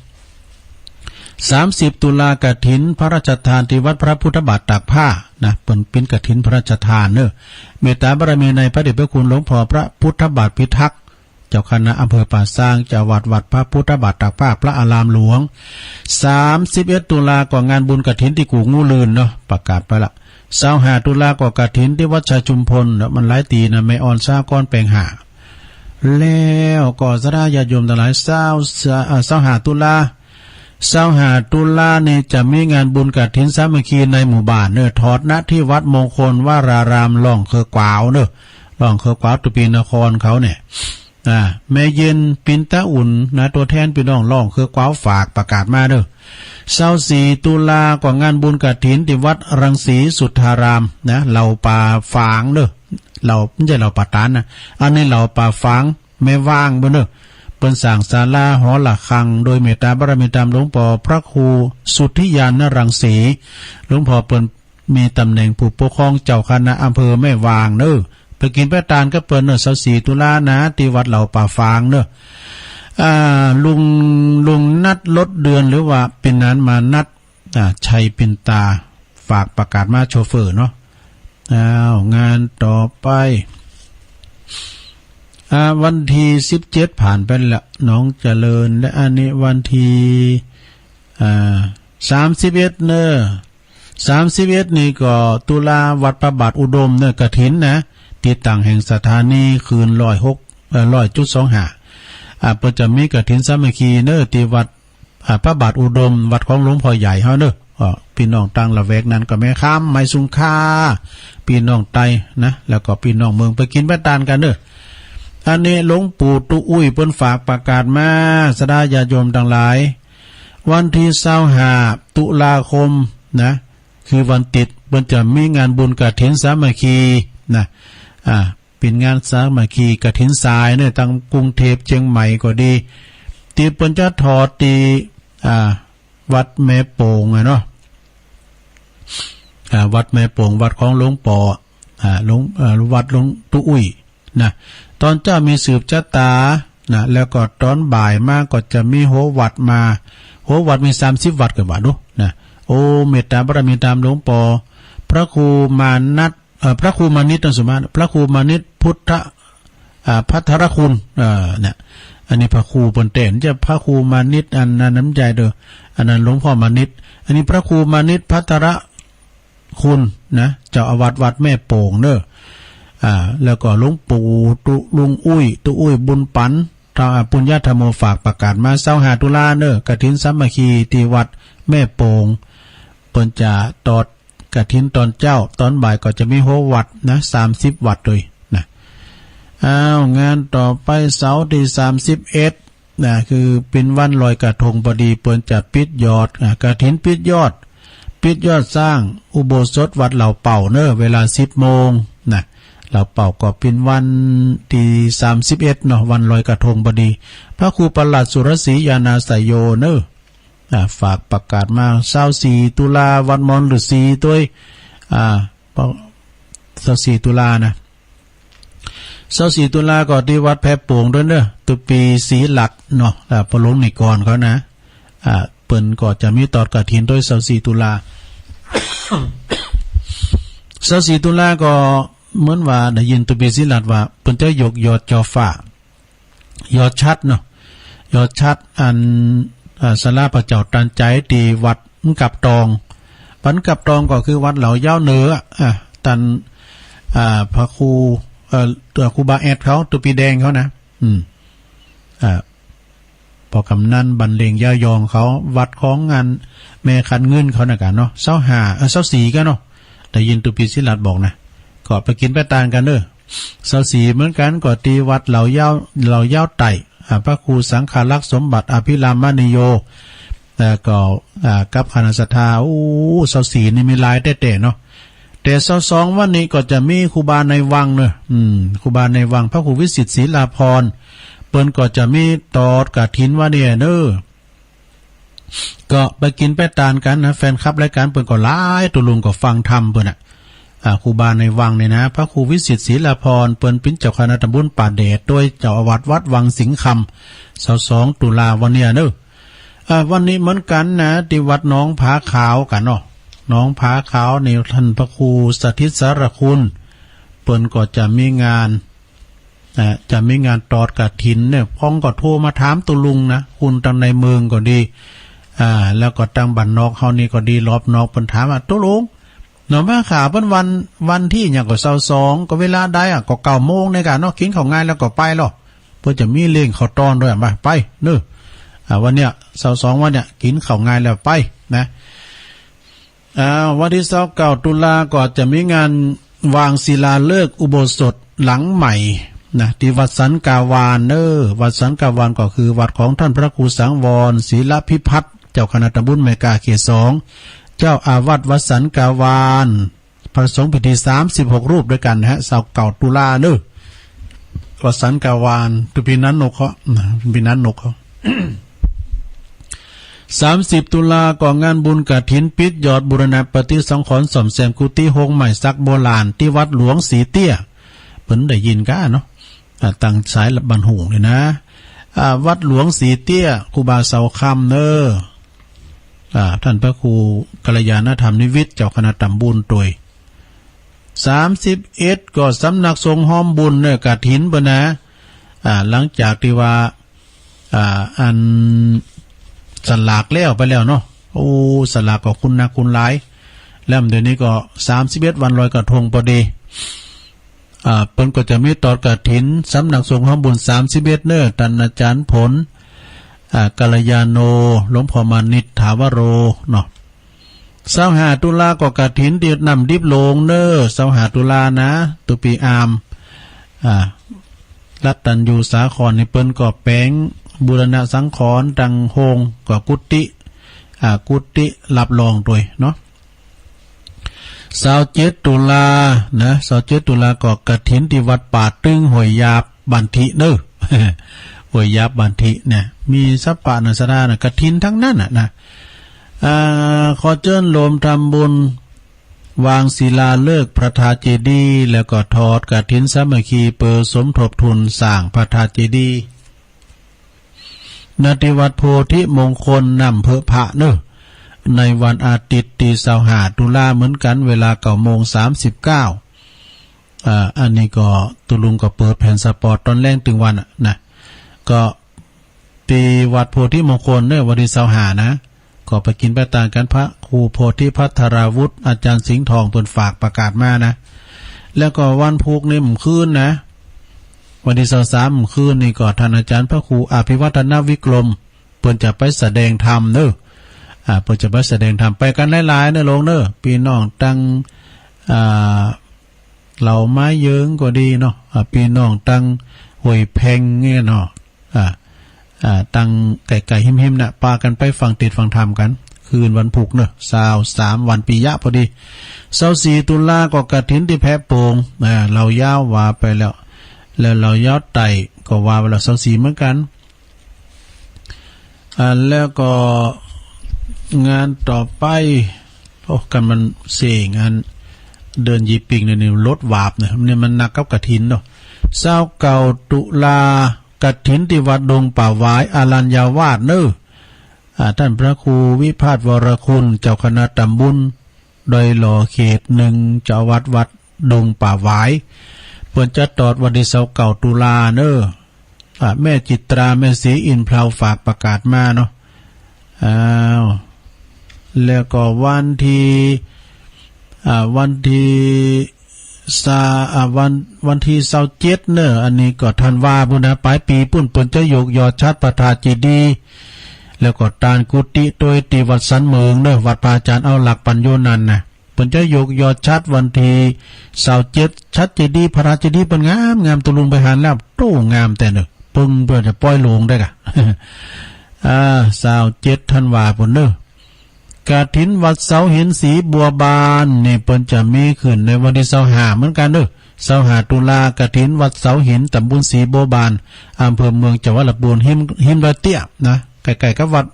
30ตุลากฐินพระราชทานที่วัดพระพุทธบาทตากผ้านะเป็นกฐินพระราชทานเนอะเมตตาบารมีในพระเดชพระคุณหลวงพ่อพระพุทธบาทพิทักษ์เจ้าคณะอำเภอป่าซางจังหวัดพระพุทธบาทตากผ้าพระอารามหลวง31ตุลาก็งานบุญกฐินที่กูงูลืนเนาะประกาศไปละ25ตุลาก็กฐินที่วัดชาชุมพลแล้วมันหลายตีนะไม่อ่อนซ่าก้อนแปลงหาแล้วก็สระญาติโยมทั้งหลาย25ตุลาตุลานี่จะมีงานบุญกฐินสามัคคีในหมู่บ้านเนอะทอดณที่วัดมงคลวารารามล่องเคอกวาวเนอะล่องเคอกวาวตุปีนครเขาเนี่ยแม่เย็นปินตะอุ่นนะตัวแทนพี่น้องล่องเคอกวาวฝากประกาศมาเด้อ24ตุลาก็งานบุญกฐินที่วัดรังสีสุทธารามนะเหล่าป่าฝางเด้อเราไม่ใช่เหล่าป่าตานนะอันนี้เหล่าป่าฝางแม่ว่างบ่เด้อเปิ้นสร้างศาลาหอระฆังโดยเมตตาบารมีธรรมหลวงพ่อพระครูสุทธิยานรังสีหลวงพ่อเปิ้นมีตำแหน่งผู้ปกครองเจ้าคณะอำเภอแม่วางเด้อไปกินไปทานก็เปิ้นเนอะ24ตุลานะที่วัดเหล่าป่าฝางเนอะลุงนัดลดเดือนหรือว่าเป็นนั้นมานัดชัยปินตาฝากประกาศมาโชเฟอร์เนาะงานต่อไปวันที่17ผ่านไปละน้องเจริญและอันนี้วันที่31เนอะ31นี่ก็ตุลาวัดพระบาทอุดมเนอะกฐินนะที่ตั้งแห่งสถานีคืน100.25เปิดจะมีกฐินสามัคคีเนอะที่วัดพระบาทอุดมวัดของหลวงพ่อใหญ่เฮาเนอะพี่น้องตั้งละแวกนั้นก็แม่ค้ามไม้สุงค่าพี่น้องไตนะแล้วก็พี่น้องเมืองไปกินไปทานกันเนอะอันนี้หลวงปู่ตุอุ้ยเปิ้นฝากประกาศมาสดาญาโยมทั้งหลายวันที่25ตุลาคมนะคือวันติดเปิ้นจะมีงานบุญกฐินสามัคคีนะเป็นงานสามัคคีกฐินทรายเนี่ยทางกรุงเทพเชียงใหม่ก็ดีที่เปิ้นจะทอดที่วัดแม่โป่งเนาะวัดแม่โป่งวัดของหลวงปู่วัดหลวงตุอุ้ยนะตอนเจ้ามีสืบชะตานะแล้วก็ตอนบ่ายมาก็จะมีโหวัดมาโหวัดมี30วัดกันว่าดูนะโอเมตตาบารมีตามหลวงปู่พระครูมานิตสมมาพระครูมานิตพุทธ พัทรคุณเนี่ยอันนี้พระครูเปิ้นเต้นจะพระครูมานิตอันนั้นน้ำใจเด้ออันนั้นหลวงพ่อมานิตอันนี้พระครูมานิตพัทรคุณนะเจ้าอาวาสวัดแม่โป่งเด้อแล้วก็หลวงปู่ลุงอุ้ยตุอุ้ยบุญปันปุญญาธรรมโมฝากประกาศมา25ตุลาเด้อกฐินสามัคคีที่วัดแม่โป่งเปิ้นจะตอดกฐินตอนเจ้าตอนบ่ายก็จะมีโหวัดนะ30วัดเลยนะงานต่อไปเสาร์ที่31นะคือเป็นวันลอยกระทงพอดีเปิ้นจะปิดยอดกฐินปิดยอดสร้างอุโบสถวัดเหล่าเป่าเนอเวลา 10 โมงนะเหล่าเป่าก็เป็นวันที่31เนาะวันลอยกระทงพอดีพระครูประหลัดสุรศรียานาสยโยเนอฝากประกาศมา24ตุลาวันมอนฤาษีด้วย24ตุลานะ24ตุลาก็ที่วัดแพโป่งด้วยเนอะตุปีศรีหลักเนาะพระหลวงนิกรเขานะเปิ้นก็จะมีตอดกฐินด้วย24ตุลา24ตุลาก็เหมือนว่าได้ยินตุปีศรีหลักว่าเปิ้นจะยกยอดจอฟ้ายอดชัดเนาะยอดชัดอันศาลาพระเจ้าตรันใจที่วัดกับตองปันกับตองก็คือวัดเหล่าย่าวเหนือตันพระครูตัวครูบาแอดเขาตัวปีแดงเขานะพอกำนันบรรเลงย่ายองเขาวัดของงานแม่คันเงินเขานะกันเนาะ24กันเนาะได้ยินตุปีศิลัดบอกนะก็ไปกินไปตานกันเด้อ24เหมือนกันก็ตีวัดเหล่าย่าวไต่พระครูสังฆลักษณ์สมบัติอภิรามนิโยแต่ก็กับคณะศรัทธา24นี่มีลายเตะๆเนาะแต่22วันนี้ก็จะมีครูบาในวังเนอะครูบาในวังพระครูวิสิทธิ์ศรีลาภรณ์เปิ้นก็จะมีตอดกฐินว่าเนี่ยเนอะก็ไปกินไปตานกันนะแฟนคลับรายการเปิ้นก็หลายตัวลุงก็ฟังธรรมเปิ้นครูบาในวังเนี่ยนะพระครูวิสิทธิ์ศรีลาภรณ์เปิ้นเป็นเจ้าคณะตำบลป่าแดดโดยเจ้าอาวาสวัดวังสิงห์คำ22ตุลาวันเนี่ยเนอะวันนี้เหมือนกันนะที่วัดหนองผาขาวกันเนาะหนองผาขาวในท่านพระครูสถิตสารคุณเปิ้นก็จะมีงานตอดกฐินเนี่ยพ้องก็โทรมาถามตุลุงนะคุณตั้งในเมืองก็ดีแล้วก็ตั้งบ้านนอกเฮานี่ก็ดีรอบนอกเปิ้นถามว่าตุลุงหนองผาขาวเปิ้นวันที่หยังก็22ก็เวลาใดก็9 โมงในการเนาะกินข้าวง่ายแล้วก็ไปหรอเพิ่นจะมีเลี้ยงข้าวตอนด้วยไปเด้อวันเนี้ย22วันเนี่ยกินข้าวง่ายแล้วไปนะวันที่29ตุลาก็จะมีงานวางศิลาฤกษ์อุโบสถหลังใหม่นะที่วัดสันกาวานวัดสันกาวานก็คือวัดของท่านพระครูสังวรศีลพิพัฒน์เจ้าคณะตำบลแม่กาเขต2เจ้าอาวาสวัดสันกาวานพระสงฆ์พิธี36รูปด้วยกันนะฮะ29ตุลาวัดสันกาวานตุปีนั้นนกเขาปีนั้นนกเขา30ตุลาก่องานบุญกฐินปิดยอดบูรณะปฏิสังขรณ์ซ่อมแซมกุฏิโฮงใหม่ซักโบราณที่วัดหลวงสีเตี้ยเพิ่นได้ยินกันเนาะตั้งสายบันหูเลยนะวัดหลวงสีเตี้ยครูบาเสาคำท่านพระครูกัลยาณธรรมนิวิทย์เจ้าคณะตำบลตุย31ก็สำนักทรงห้อมบุญเนี่ยกฐินเพิ่นนะหลังจากที่ว่าอันสลากแล้วไปแล้วเนาะสลากก็คุณนะคุณหลายแล้วเดี๋ยวนี้ก็31วันลอยกระทงพอดีเปิ้นก็จะมีตอดกฐินสำนักสงฆ์ห้องบุญ31เน้อท่านอาจารย์ผลกัลยาโนหลวงพ่อมานิตถาวโรเนาะ25ตุลาก็กฐินที่นำดิบลงเน้อ25ตุลานะตุปีอามรัตตัญญูสาครในเปิ้นก็แปลงบูรณะสังขรณ์ดังโฮงก็กุฏิรับรองด้วยเนาะ27ตุลานะ27ตุลาก็กฐินที่วัดป่าตึงห้วยยาบบันทิเด้อ ห้วยยาบบันทิเนี่ยมีสัพพะนัสดานะกฐินทั้งนั้นนะขอเชิญโลมทำบุญวางศิลาฤกษ์พระธาตุเจดีย์แล้วก็ทอดกฐินสามัคคีเปิดสมทบทุนสร้างพระธาตุเจดีย์ณที่วัดโพธิมงคลนำเพื่อพระเนอะในวันอาทิตย์ที่25ตุลาเหมือนกันเวลา9:39 อันนี้ก็ตุลุงก็เปิดแผ่นสปอร์ตตอนแรกถึงวันนะก็ตีวัดโพธิมงคลเนี่ยวันที่25นะก็ไปกินไปตามกันพระครูโพธิพัทราวุฒิอาจารย์สิงห์ทองเปิ้นฝากประกาศมานะแล้วก็วันพุกนี่มื้อคืนนะวันที่23มื้อคืนนี่ก็ท่านอาจารย์พระครูอภิวัฒนวิกรมเปิ้นจะไปแสดงธรรมเด้อเปิ้นจะไปแสดงธรรมไปกันหลายๆเด้อลงเด้อพี่น้องตั้งเหล่าไม้เยิงก็ดีเนาะพี่น้องตั้งห้วยแพงเงี้ยเนาะตั้งไก่ๆหิมๆน่ะปากันไปฟังติดฟังธรรมกันคืนวันพุกเนอะ23วันปียะพอดี24ตุลาก็กฐินที่แพะโป่งเรายาวว่าไปแล้วเรายาวไต่ก็ว่าไปแล้ว24เหมือนกันแล้วก็งานต่อไปกันมันเสี่งานเดินยีปิงเนี่ยรถวาบเนี่ยมันหนักกับกฐินเนาะ29ตุลากฐินที่วัดดงป่าหวายอารัญญาวาสเนอะท่านพระครูวิพาทวรคุณเจ้าคณะตำบลโดยหล่อเขต1เจ้าวัดดงป่าหวายเพิ่นจะตอดวันที่29ตุลาเนอะแม่จิตราแม่ศรีอินพราวฝากประกาศมาเนาะแล้วก็วันที่วันที่27เนอะอันนี้ก็ธันวาคมนะปลายปีปุ้นเปิ้นจะยกยอดชัดประทาเจดีย์แล้วก็ตานกุฏิโดยติวัดสันเมืองเนอะวัดพระอาจารย์เอาหลักปัญโยนันนะเปิ้นจะยกยอดชัดวันที่27ชัดเจดีย์พระราชเจดีย์เปิ้นงามตุลุงไปหารแล้วโตงามแต่เนอะปึ้งเปิ้นจะปล่อยลงได้กะ27ธันวาคมเนอะกฐินวัดเสาหินสีบัวบานนี่เปิ้นจะมีขึ้นในวันที่25เหมือนกันเด้อ25ตุลากฐินวัดเสาหินตำบลสีบัวบานอำเภอเมืองจังหวัดลำพูนหิมระเตี้ยนะใกล้ๆกับวัด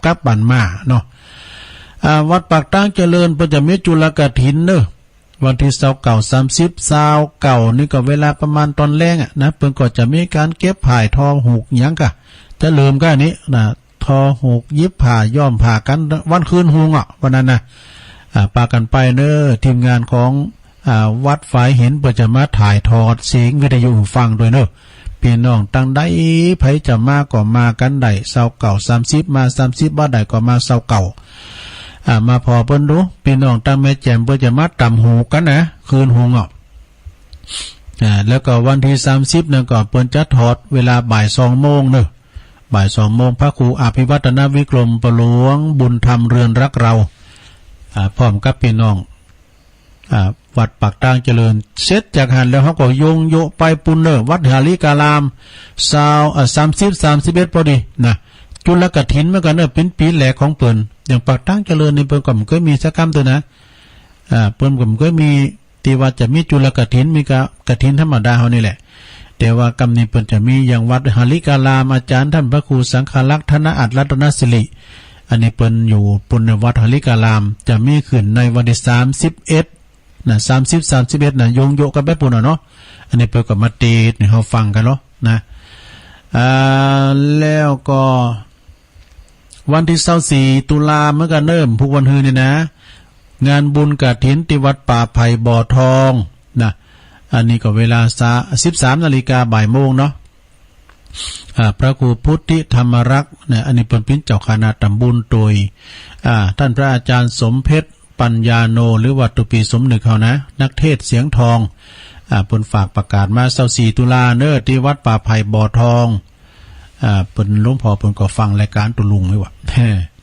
กับบ้านมาเนาะวัดปากตั้งเจริญเปิ้นจะมีจุลกฐินเด้อวันที่29นี่ก็เวลาประมาณตอนแรงนะเปิ้นก็จะมีการเก็บผ่ายทองหูกหยังกะจะลืมก็อันนี้นะทอหูกยิบผ่าย่อมผ่ากันวันคืนหุงวันนั้นนะปากันไปเนอทีมงานของวัดฝ่ายเห็นเปิดจะมาถ่ายทอดเสียงวิทยุฟังโดยเนอพี่น้องตั้งได้ไผจะมาก็มากันได้29 30มา30บ่ได้ก็มา29มาพอเปิ้นดูพี่น้องตั้งแม่แจ่มเปิดจะมาตำหูกันนะคืนหุงแล้วก็วันที่30นั่นก็เปิ้นจะทอดเวลาบ่าย2 โมงเนอะบ่าย2 โมงพระครูอภิวัฒนวิกรมประหลวงบุญธรรมเรือนรักเราพร้อมกับพี่น้องวัดปากตั้งเจริญเสร็จจากหันแล้วเขาก็โยไปปุณเนอร์วัดหาลิกาลาม31พอดีนะจุลกฐินเมื่อกันเนอเป็นปีแหลกของเปิ้นอย่างปากตั้งเจริญในเปิ้นก็มันก็มีสักคำตัวนะเปิ้นก็มันก็มีที่ว่าจะมีจุลกฐินมีกฐินธรรมดาเฮานี่แหละแต่ว่ากรรมนี้เปิ้นจะมีอย่างวัดหาลิกาลามอาจารย์ท่านพระครูสังฆลักษณ์ธนอัฏฐรัตนสิริอันนี้เปิ้นอยู่ปุณณวัดหาลิกาลามจะมีขึ้นในวันที่31นะ31นะโยกันไปปุ่นเนาะอันนี้เปิ้นก็มาตีให้เฮาฟังกันเนาะนะแล้วก็วันที่24ตุลาเมื่อกันเริ่มพุกวันฮือนี่นะงานบุญกฐินที่วัดป่าไผ่บ่อทองนะอันนี้ก็เวลา13 นาฬิกาบ่ายโมงเนาะพระครูพุทธิธรรมรักษ์เนี่ยอันนี้เป็นเจ้าคณะตำบลโดยท่านพระอาจารย์สมเพชรปัญญาโนหรือวัตถุปีสมนึกเขานะนักเทศเสียงทองเพิ่นฝากประกาศมา24ตุลาเนอที่วัดป่าไผ่บ่อทองเพิ่นหลวงพ่อเพิ่นก็ฟังรายการตุลุงไว้ว่า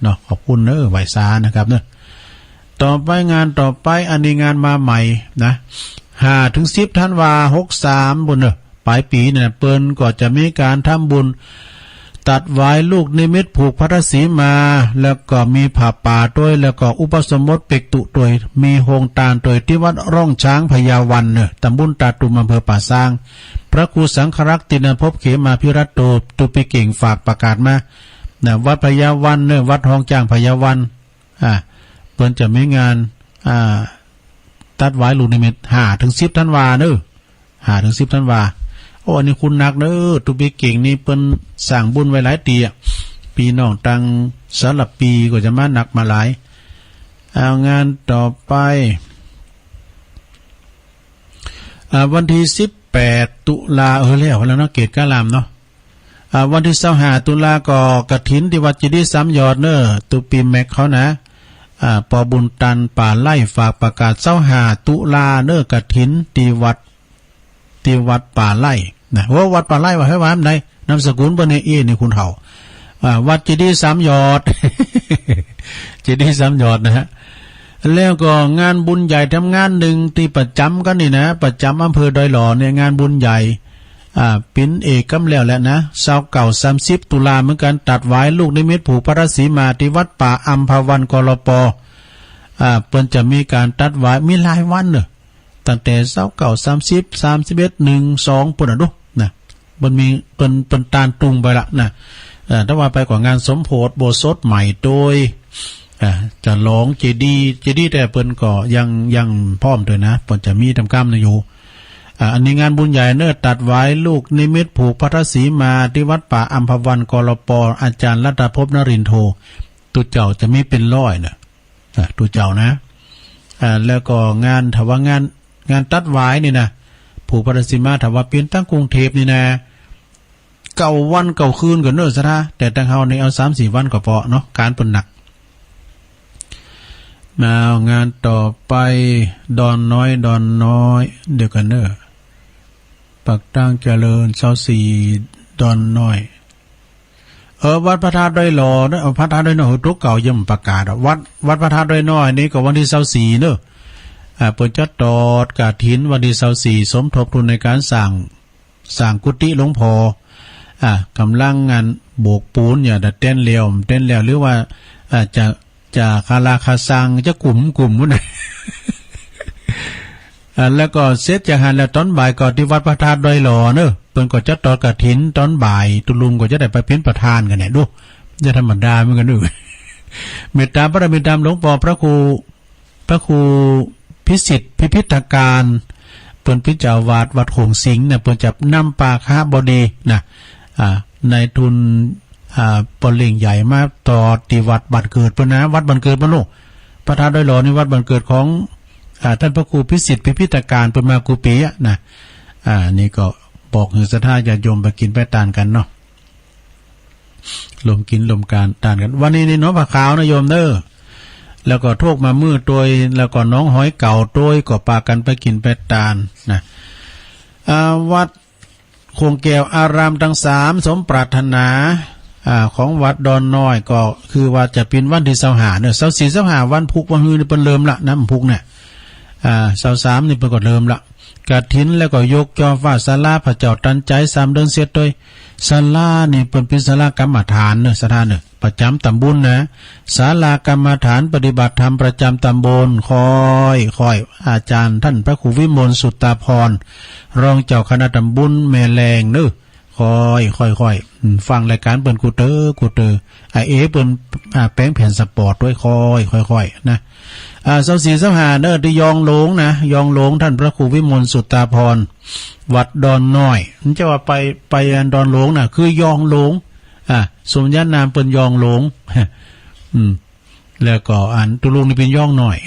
เนาะขอบคุณเนอไหวซานะครับเนอะต่อไปงานต่อไปอันนี้งานมาใหม่นะ5-10 ธันวาคม63บุญเนอะปลายปีเนี่ยเปิ้นก็จะมีการทำบุญตัดไว้ลูกนิมิตผูกพัทสีมาแล้วก็มีผ้าป่าด้วยแล้วก็อุปสมบทเป็กตุด้วยมีโฮงตาลด้วยที่วัดร่องช้างพญาวันเนอะตำบลตาตุมอำเภอป่าซางพระครูสังฆรักษ์ตินภพเขมาภิรัตโตตุปิเก่งฝากประกาศมาวัดพญาวันเนอะวัดทองจ้างพญาวันเปิ้นจะมีงานตัดไว้ลูกนิมิต5-10 ธันวาเนอะ5-10 ธันวาโอ้อันนี้คุณนักเนอะตุปิเก่งนี่เปิ้นสร้างบุญไว้หลายปีปีน้องตังสารปีก็จะมาหนักมาหลายเอางานต่อไป วันที่18ตุลาแล้วเนาะเกตกะลามเนาะวันที่25ตุลาก็กฐินที่วัดเจดีย์3ยอดเนอตุปีแม็กเขานะปอบุญตันป่าไล่ฝากประกาศ25ตุลาเนอกฐินที่วัดป่าไล่นะว่าวัดป่าไล่ว่าให้ว่าไหนนามสกุลบ่เนี่ยนี่คุณเฒ่าวัดเจดีย์3ยอด เจดีย์3ยอดนะฮะแล้วก็งานบุญใหญ่ทำงานหนึ่งที่ประจำกันนี่นะประจำอำเภอดอยหล่อเนี่ยงานบุญใหญ่เป็นเอกกำแล้วแหละนะ29-30ตุลาเหมือนกันตัดไว้ลูกนิมิตผูกพระศรีมาที่วัดป่าอัมพวันกรปเปิ้นจะมีการตัดไว้มีหลายวันเนอะตั้งแต่29 30 31 1 2ปุ่นดูนะมันมีเป็นตาลตุงไปละนะถ้าว่าไปกว่างานสมโภชโบสถใหม่โดยจะร้องเจดีแต่เปิ้นก็ยังพร้อมด้วยนะเปิ้นจะมีทำกรรมนะอยู่อันนี้งานบุญใหญ่เนื้อตัดไว้ลูกนิมิตผูกพระศรีมาที่วัดป่าอัมพวันกรปอาจารย์รัตภพนรินทร์โทตุเจ้าจะมีเป็นร้อยนะตุเจ้านะแล้วก็งานถวางานตัดไว้นี่นะผูกพระศรีมาถวาเปลี่ยนตั้งกรุงเทพนี่นะเก่าวันเก่าคืนก็เนื้อซะนะแต่ตั้งเฮาในเอา 3-4 วันก็พอเนาะการเปิ้นหนักมางานต่อไปดอนน้อยเดี๋ยวกันเนอะปักตั้งเจริญ24ดอนน้อยวัดพระธาตุดอยหล่อนะพระธาตุดอยน้อยทุกเก่าย่ำประกาศวัดพระธาตุดอยน้อยนี่ก็วันที่24เนอะเปิดจัดตอดกฐินวันที่24สมทบทุนในการสร้างกุฏิหลวงพ่อกำลังงานโบกปูนอย่าดัดเต้นแล้วหรือว่าจะคาราคาซังจะกลุ่มมุ่น แล้วก็เสร็จจากหันแล้วตอนบ่ายก็ที่วัดพระธาตุดอยหล่อเนอะเพิ่นก็จะตอดกฐินตอนบ่ายตุลุงก็จะได้ไปเป็นประธานกันเนี่ยดูจะธรรมดาเหมือนกันดูเมตตาพระบิดาหลวงพ่อพระครูพิสิทธิ์พิพิธการเปิ้นพิจาวาดวัดโขงสิงห์เนี่ยเปิ้นจะนำปาคาบดีนะในทุนปอเล่งใหญ่มาต่อที่วัดบ้านเกิดเพิ่นนะวัดบ้านเกิดบ่ลูกพระธาตุดอยหล่อนี่วัดบ้านเกิดของท่านพระครูพิสิทธิ์พิพิธการเพิ่นมากูปีนะนี่ก็บอกให้ศรัทธาญาติโยมไปกินไปทานกันเนาะลมกินลมการทานกันวันนี้นี่เนาะผักขาวนะโยมเด้อแล้วก็โทกมามือตัวแล้วก็น้องหอยเก่าตัวก็ปากันไปกินไปทานนะวัดโคงแก้วอารามทั้ง3สมปรารถนาของวัดดอนน้อยก็คือว่าจะเป็นวันที่25เนี่ย24 25วันพุกวันฮือนี่เปิ้นเริ่มละน้ำพุกเนี่ย23นี่เปิ้นก็เริ่มละกฐินแล้วก็ยกจอฟ้าศาลาพระเจ้าตันใจ3เดือนเสร็จโดยศาลานี่เปิ้นเป็นศาลากรรมฐานเนอะสถานเนอะประจำตำบลนะศาลากรรมฐานปฏิบัติธรรมประจำตำบลคอยอาจารย์ท่านพระครูวิมลสุตตาพรรองเจ้าคณะตำบลแม่แรงเนอะค่อยฟังรายการเปิ้นกูเตอร์เปิ้นแป้งแผ่นสปอร์ตด้วยค่อยนะ24-25เนอะที่ยองหลงนะยองหลงท่านพระครูวิมลสุตตาพรวัดดอนน้อยมันจะว่าไปดอนหลงน่ะคือยองหลงสมญานามเปิ้นยองหลงแล้วก็ตุลุงนี่เป็นย่องหน่อย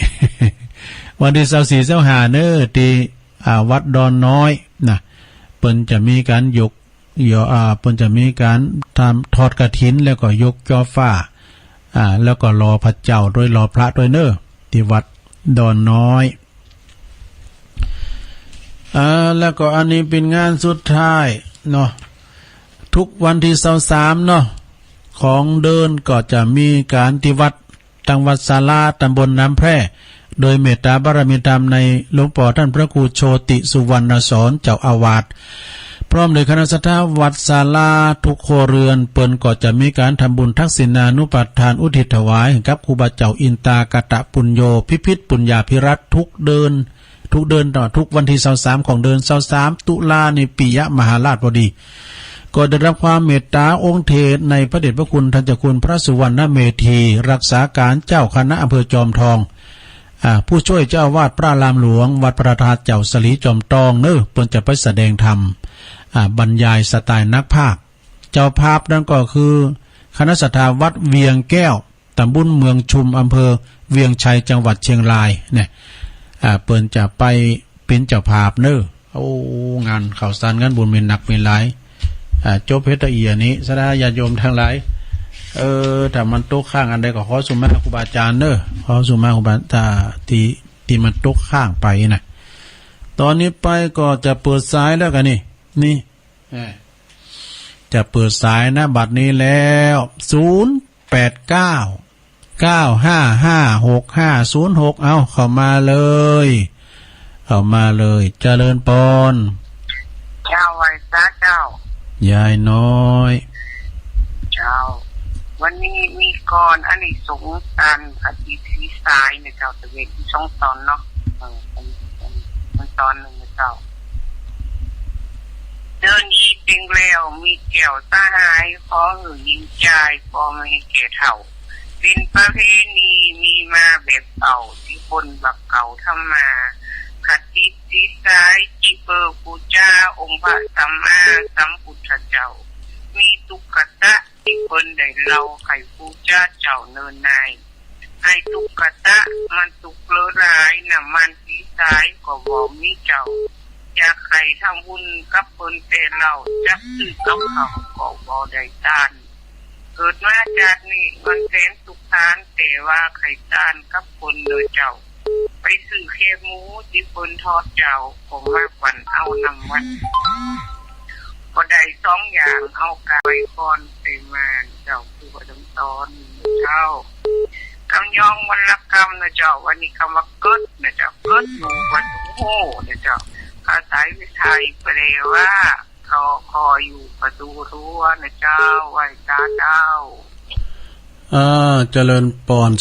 วันที่24-25เนอะที่วัดดอนน้อยนะเปิ้นจะมีการยกเปิ้นจะมีการทำทอดกฐินแล้วก็ยกจอฟ้าแล้วก็รอพระเจ้าด้วยรอพระด้วยเนอะที่วัดดอนน้อยแล้วก็อันนี้เป็นงานสุดท้ายเนาะทุกวันที่23เนาะของเดินก็จะมีการที่วัดตังวัดศาลาตำบลน้ำแพร่โดยเมตตาบารมีธรรมในหลวงพ่อท่านพระครูโชติสุวรรณสอนเจ้าอาวาสพร้อมโดยคณะศรัทธาวัดศาลาทุกโคเรือนเปิ้นก็จะมีการทำบุญทักษิณานุปัฏฐานอุทิศถวายกับครูบาเจ้าอินตากตะปุญโญพิพิธปุญญาภิรัตน์ทุกเดินต่อทุกวันที่23ของเดือน23ตุลาในปิยมหาราชบดีก็ได้รับความเมตตาองค์เทศในพระเดชพระคุณท่านเจ้าคุณพระสุวรรณเมธีรักษาการเจ้าคณะอำเภอจอมทองผู้ช่วยเจ้าวาดพระอารามหลวงวัดพระธาตุเจ้าสลีจอมทองเนอะเปิ้นจะไปแสดงธรรมบรรยายสไตล์นักพากย์เจ้าภาพนั่นก็คือคณะศรัทธาวัดเวียงแก้วตำบลเมืองชุมอำเภอเวียงชัยจังหวัดเชียงรายเนี่ยเปิ้นจะไปเป็นเจ้าภาพเนอะ โอ้งานข่าวสารงานบุญเป็นหนักเป็นหลายจบเพชรตะเอียนี้สดาญาติโยมทั้งหลายถ้ามันตกข้างอันใดก็ขอสุมาครูบาอาจารย์เด้อขอสุมาครูบาอาจารย์ที่มันตกข้างไปนะตอนนี้ไปก็จะเปิดสายแล้วกันนี่จะเปิดสายนะบัดนี้แล้ว0899555656เข้ามาเลยเจริญปอนเจ้าไว้ซะเจ้ายายน้อยเจ้าวันนี้มีกรอันนี้สงการอาทิตย์ที่สายเนี่ยเจ้าตะเวนที่ช่องตอนเนาะมันตอนหนึ่งเจ้าเดินยีติงแล้วมีแก้วตาหายขอหือยิงใจพอไม่เก่เท่าเป็นประเพณีมีมาแบบเก่าที่คนบักเก่าทำมาขัดติดที่สายจีเปอร์ปูจ้าองค์พระสัมมาสัมพุทธเจ้ามีตุกตะที่คนได้เราไข่ปูจ้าเจ้าเนินนายไอ้ตุกตะมันตุกเลอร้ายน้ำมันสีสายก็บอกมีเจ้าอยากใครทำบุญกับคนแต่เราจักซื้อกับเขาก็บ่ได้ต้านเกิดมาจากนี้มันแสนสุขทานแต่ว่าใครต้านกับคนโดยเจ้าไปซื้อแค่หมูที่คนทอดเจ้าผมมากกว่าเอานำวันก็ได้2อย่างเอากายก่อนไปมาเจ้าคือว่าต้องตอนเจ้ากำยองวันละกำนะเจ้าวันนี้คำว่าเกิดนะเจ้าเกิดหมูวันตุ้งโห่นะเจ้าอาศัยวิทัยแปลว่าเขาคอยอยู่ประตูรั้วนะเจ้าไหว้เจ้าเจริญปอน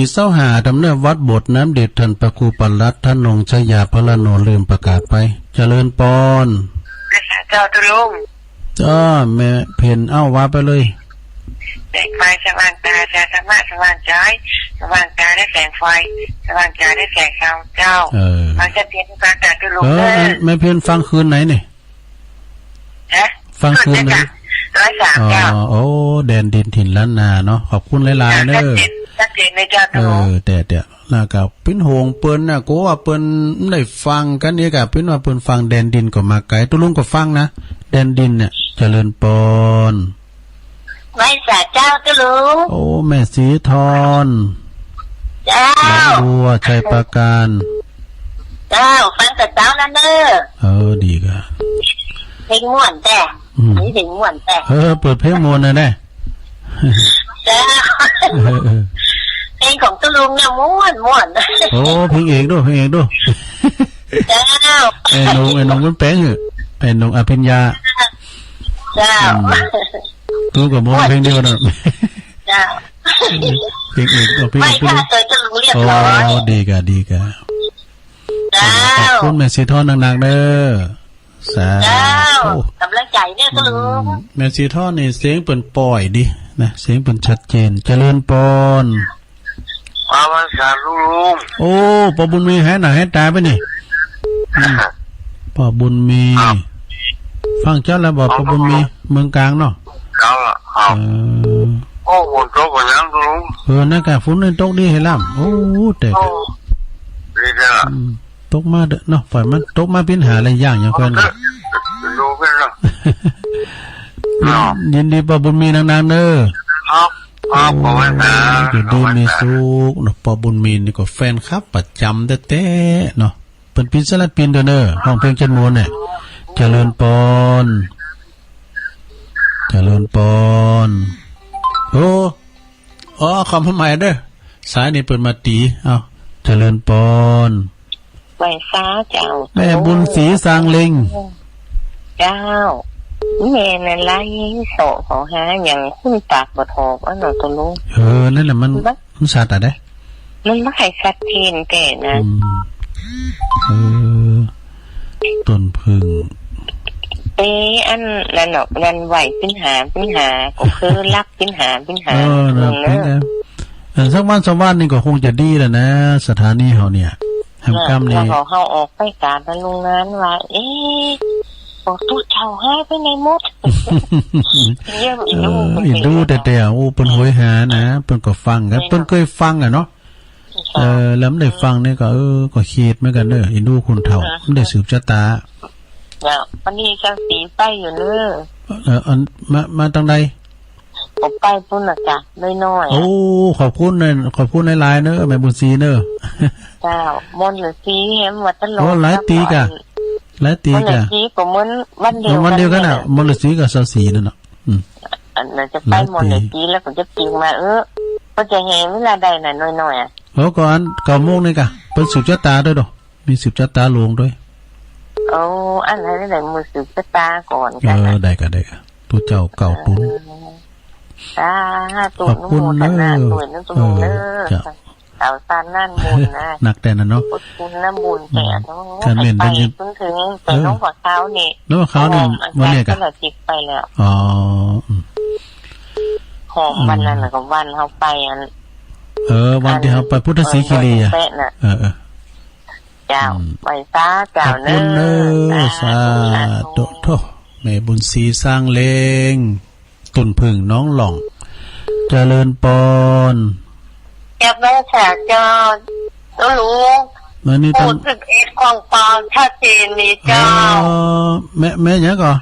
24-25ดำเนินวัดบทน้ำเด็ดท่านพระครูปลัดท่านนงชยาพระโนลืมประกาศไปเจริญปอนเจ้าตุลุงแม่เพนว่าไปเลยแสงไฟสว่างตาจะสามารถสว่างใจสว่างตาได้แสงไฟสว่างใจได้แสงเจ้ามันจะเพียนการแต่ตุลุงแม่เพนฟังคืนไหนนี่ฟังคืนไหน103เจ้าโอ้แดนดินถิ่นล้านนาเนาะขอบคุณหลายๆเด้อชัดเจนเลยเจ้าตุลุงแต่แล้วก็ปิ้นโหงเปิ้นน่ะกูว่าเปิ้นได้ฟังกันนี่ก็ปิ้นว่าเปิ้นฟังแดนดินก็มาไกลตุลุงก็ฟังนะแดนดินเนี่ยเจริญปอนไว้สาเจ้าตุลุงโอ้แม่สีทอนเจ้าบัวชัยประการเจ้าฟังแต่เจ้านั่นเด้อดีก็เพลงม่วนแต่นี่เพลงม่วนแต่เปิดเพลงม่วนน่ะได้เจ้าเพลงของตุลุงเนี่ยม่วนโอ้เพลงเอกด้วยเจ้าไอ้นงมันแป้งเหรอไอ้นงอภิญญาเจ้าตัวกับม่วนเพลงเดียวน่ะเจ้าเพลงเอกก็เพลงไม่ค่ะตัวตุลุงเรียบร้อยดีกะเจ้าขอบคุณแม่สีทอนหนักๆเด้อสาธุกำลังใจเนี่ยตุลุงแม่สีทอนนี่เสียงเปิ้นปล่อยดินะเสียงเปิ้นชัดเจนเจริญปอนวันสาลุงโอ้ปอบุญมีให้หน่าให้ตายไปนี่ปอบุญมีฟังเจ้าแล้วบอกปอบุญมีเมืองกลางเนาะโอ้ฝนตกกันยังลุงนั่นกะฝนนี่ตกดีให้ล่ำโอ้แต่ดีจ้ะตกมาเด้อเนาะฝ่ายมันตกมาเป็นหาอะไรอย่างอย่างเพิ่นดูเพิ่นเนาะยินดีปอบุญมีนานๆเด้อครับขอบคุณนะอยู่ดีมีสุขเนาะปอบุญมีนี่ก็แฟนคลับประจำแท้ๆเนาะเปิ้นเป็นศิลปินเด้อห้องเพลงจันมวนเนี่ยเจริญปอนโอ้คำใหม่เด้อสายนี่เปิดมาตีเจริญปอนไหว้ฟ้าเจ้าแม่บุญศรีสางเล็งเจ้าแม่นั่นไล่โสขอหาอย่างขึ้นปากบ่ทอบอันนั้นตัวลุงนั่นแหละมันสัตว์ได้มันไม่ให้สัตว์เทนแต่นะต้นพึ่งอันนั่นเนาะนั่นไหวปัญหาก็คือรักปัญหาสักวันสองวันนี่ก็คงจะดีแล้วนะสถานีเฮาเนี่ยทำกรรมนี่เฮาออกไปการตะลุงนั้นว่าบอกตู้เจ้าหายไปในมดเยี่ยมอีดูแต่โอ้เปิ้นโหยหานะเปิ้นก็ฟังกันเปิ้นเคยฟังอ่ะเนาะ แล้วมันได้ฟังเนี่ยก็ก็คิดเหมือนกันเด้ออินดูคุณเฒ่ามันได้สืบชะตาวันนี้จังสีไปอยู่เด้ออันมาทางใดผมไปพุ่นน่ะจ้ะน้อยๆโอ้ขอบคุณในไลน์เด้อแม่บุญศรีเด้อเจ้ามนต์หรือสีเห็นว่าตลอดโอ้หลายตีกะมนต์สีก็เหมือนวันเดียวกันน่ะมนต์ฤาษีกับเสาสีนั่นน่ะอันนั้นจะไปมนต์ฤาษีแล้วก็จะปิงมาก็จะเห็นเวลาใดน่ะน้อยๆอ่ะก็อัน9 โมงนี่กะเปิ้นสืบชะตาด้วยดอกมีสืบชะตาหลวงด้วยอันนั้นได้มือสืบชะตาก่อนกันได้กะตัวเจ้าเก่าตุ้นขอบคุณเด้อสาวซานนั่นบุญนะหนักแต่นั่นเนาะขอบคุณน้ำบุญแต่ต้องไปถึงแต่น้องหัวเขานี่วันนี้ก็ไปแล้ว หอมวันนั้นน่ะกับวันเฮาไปวันที่เฮาไปพุทธศรีคีรีอ่ะเจ้าไปซาเจ้าเด้อสาธุโธแม่บุญศรีสร้างเลงตุ่นพึ่งน้องหล่องเจริญปอนแอบแม่แฉกเจ้ารู้พูดถึงเอ็ดของปอนชัดเจนนี่เจ้าแม่ยังก่อ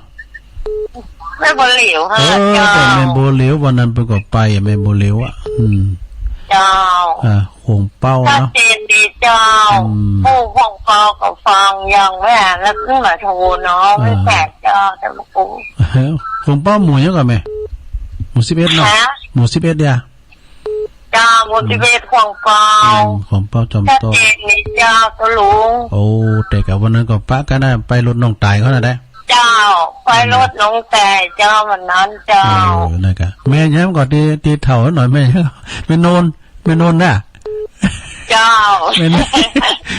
แม่โบเหลียวฮะเจ้าแม่โบเหลียววันนั้นไปก็ไปแม่โบเหลียวอ่ะเจ้าคงเป้าเนาะชัดเจนดีเจ้าผู้ฟังพอกับฟังยังแม่แล้วขึ้นมาโทรเนาะไม่แปลกเจ้าแต่ลูกกูคงเป้าหมู่ยังก่อแม่หมู่11เนาะหมู่11เด้อจ้าหมู่11ของเป้าจอมโตชัดเจนนี่เจ้าตะลุงโอ้แต่กับวันนั้นก็ปะกันได้ไปรถน้องตายเขาน่ะได้เจ้าไปรถน้องแต่เจ้าวันนั้นเจ้านั่นก็แม่ยังก็ตีเฒ่าหน่อยแม่โนนน่ะเจ้า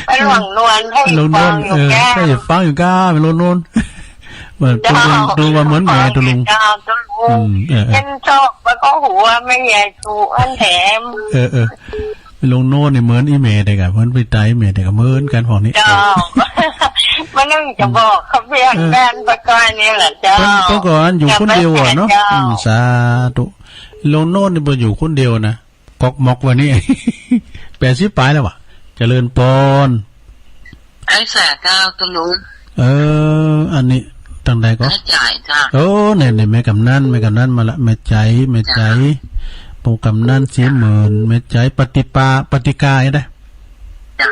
ไปหลวงนวลให้ฟังอยู่แก่ให้ฟังอยู่ก้าไปโนนเหมือนตัวว่าเหมือนแม่ตัวลุงเห็นชอบแล้วก็หัวไม่ใหญ่ถูอันแถมไปลงโน่นนี่เหมือนอีเมย์ได้กับเหมือนไปไตเมย์ได้กับเหมือนกันของนี้เจ้ามันนึงจะบอกเขาเพียงแดนประกายนี่แหละเจ้าก็ก่อนอยู่คนเดียวอ่ะเนาะสาธุลงโน่นนี่บ่อยู่คนเดียวนะกอกมอกวันนี้80 ปลายแล้วว่ะเจริญปอนไอ้แสเก้าตะลุงอันนี้ตั้งใดก็จ่ายจ้าเนี่ยแม่กำนันมาละแม่ใจปู่กำนัน40,000แม่ใจปฏิกาได้จ้ะ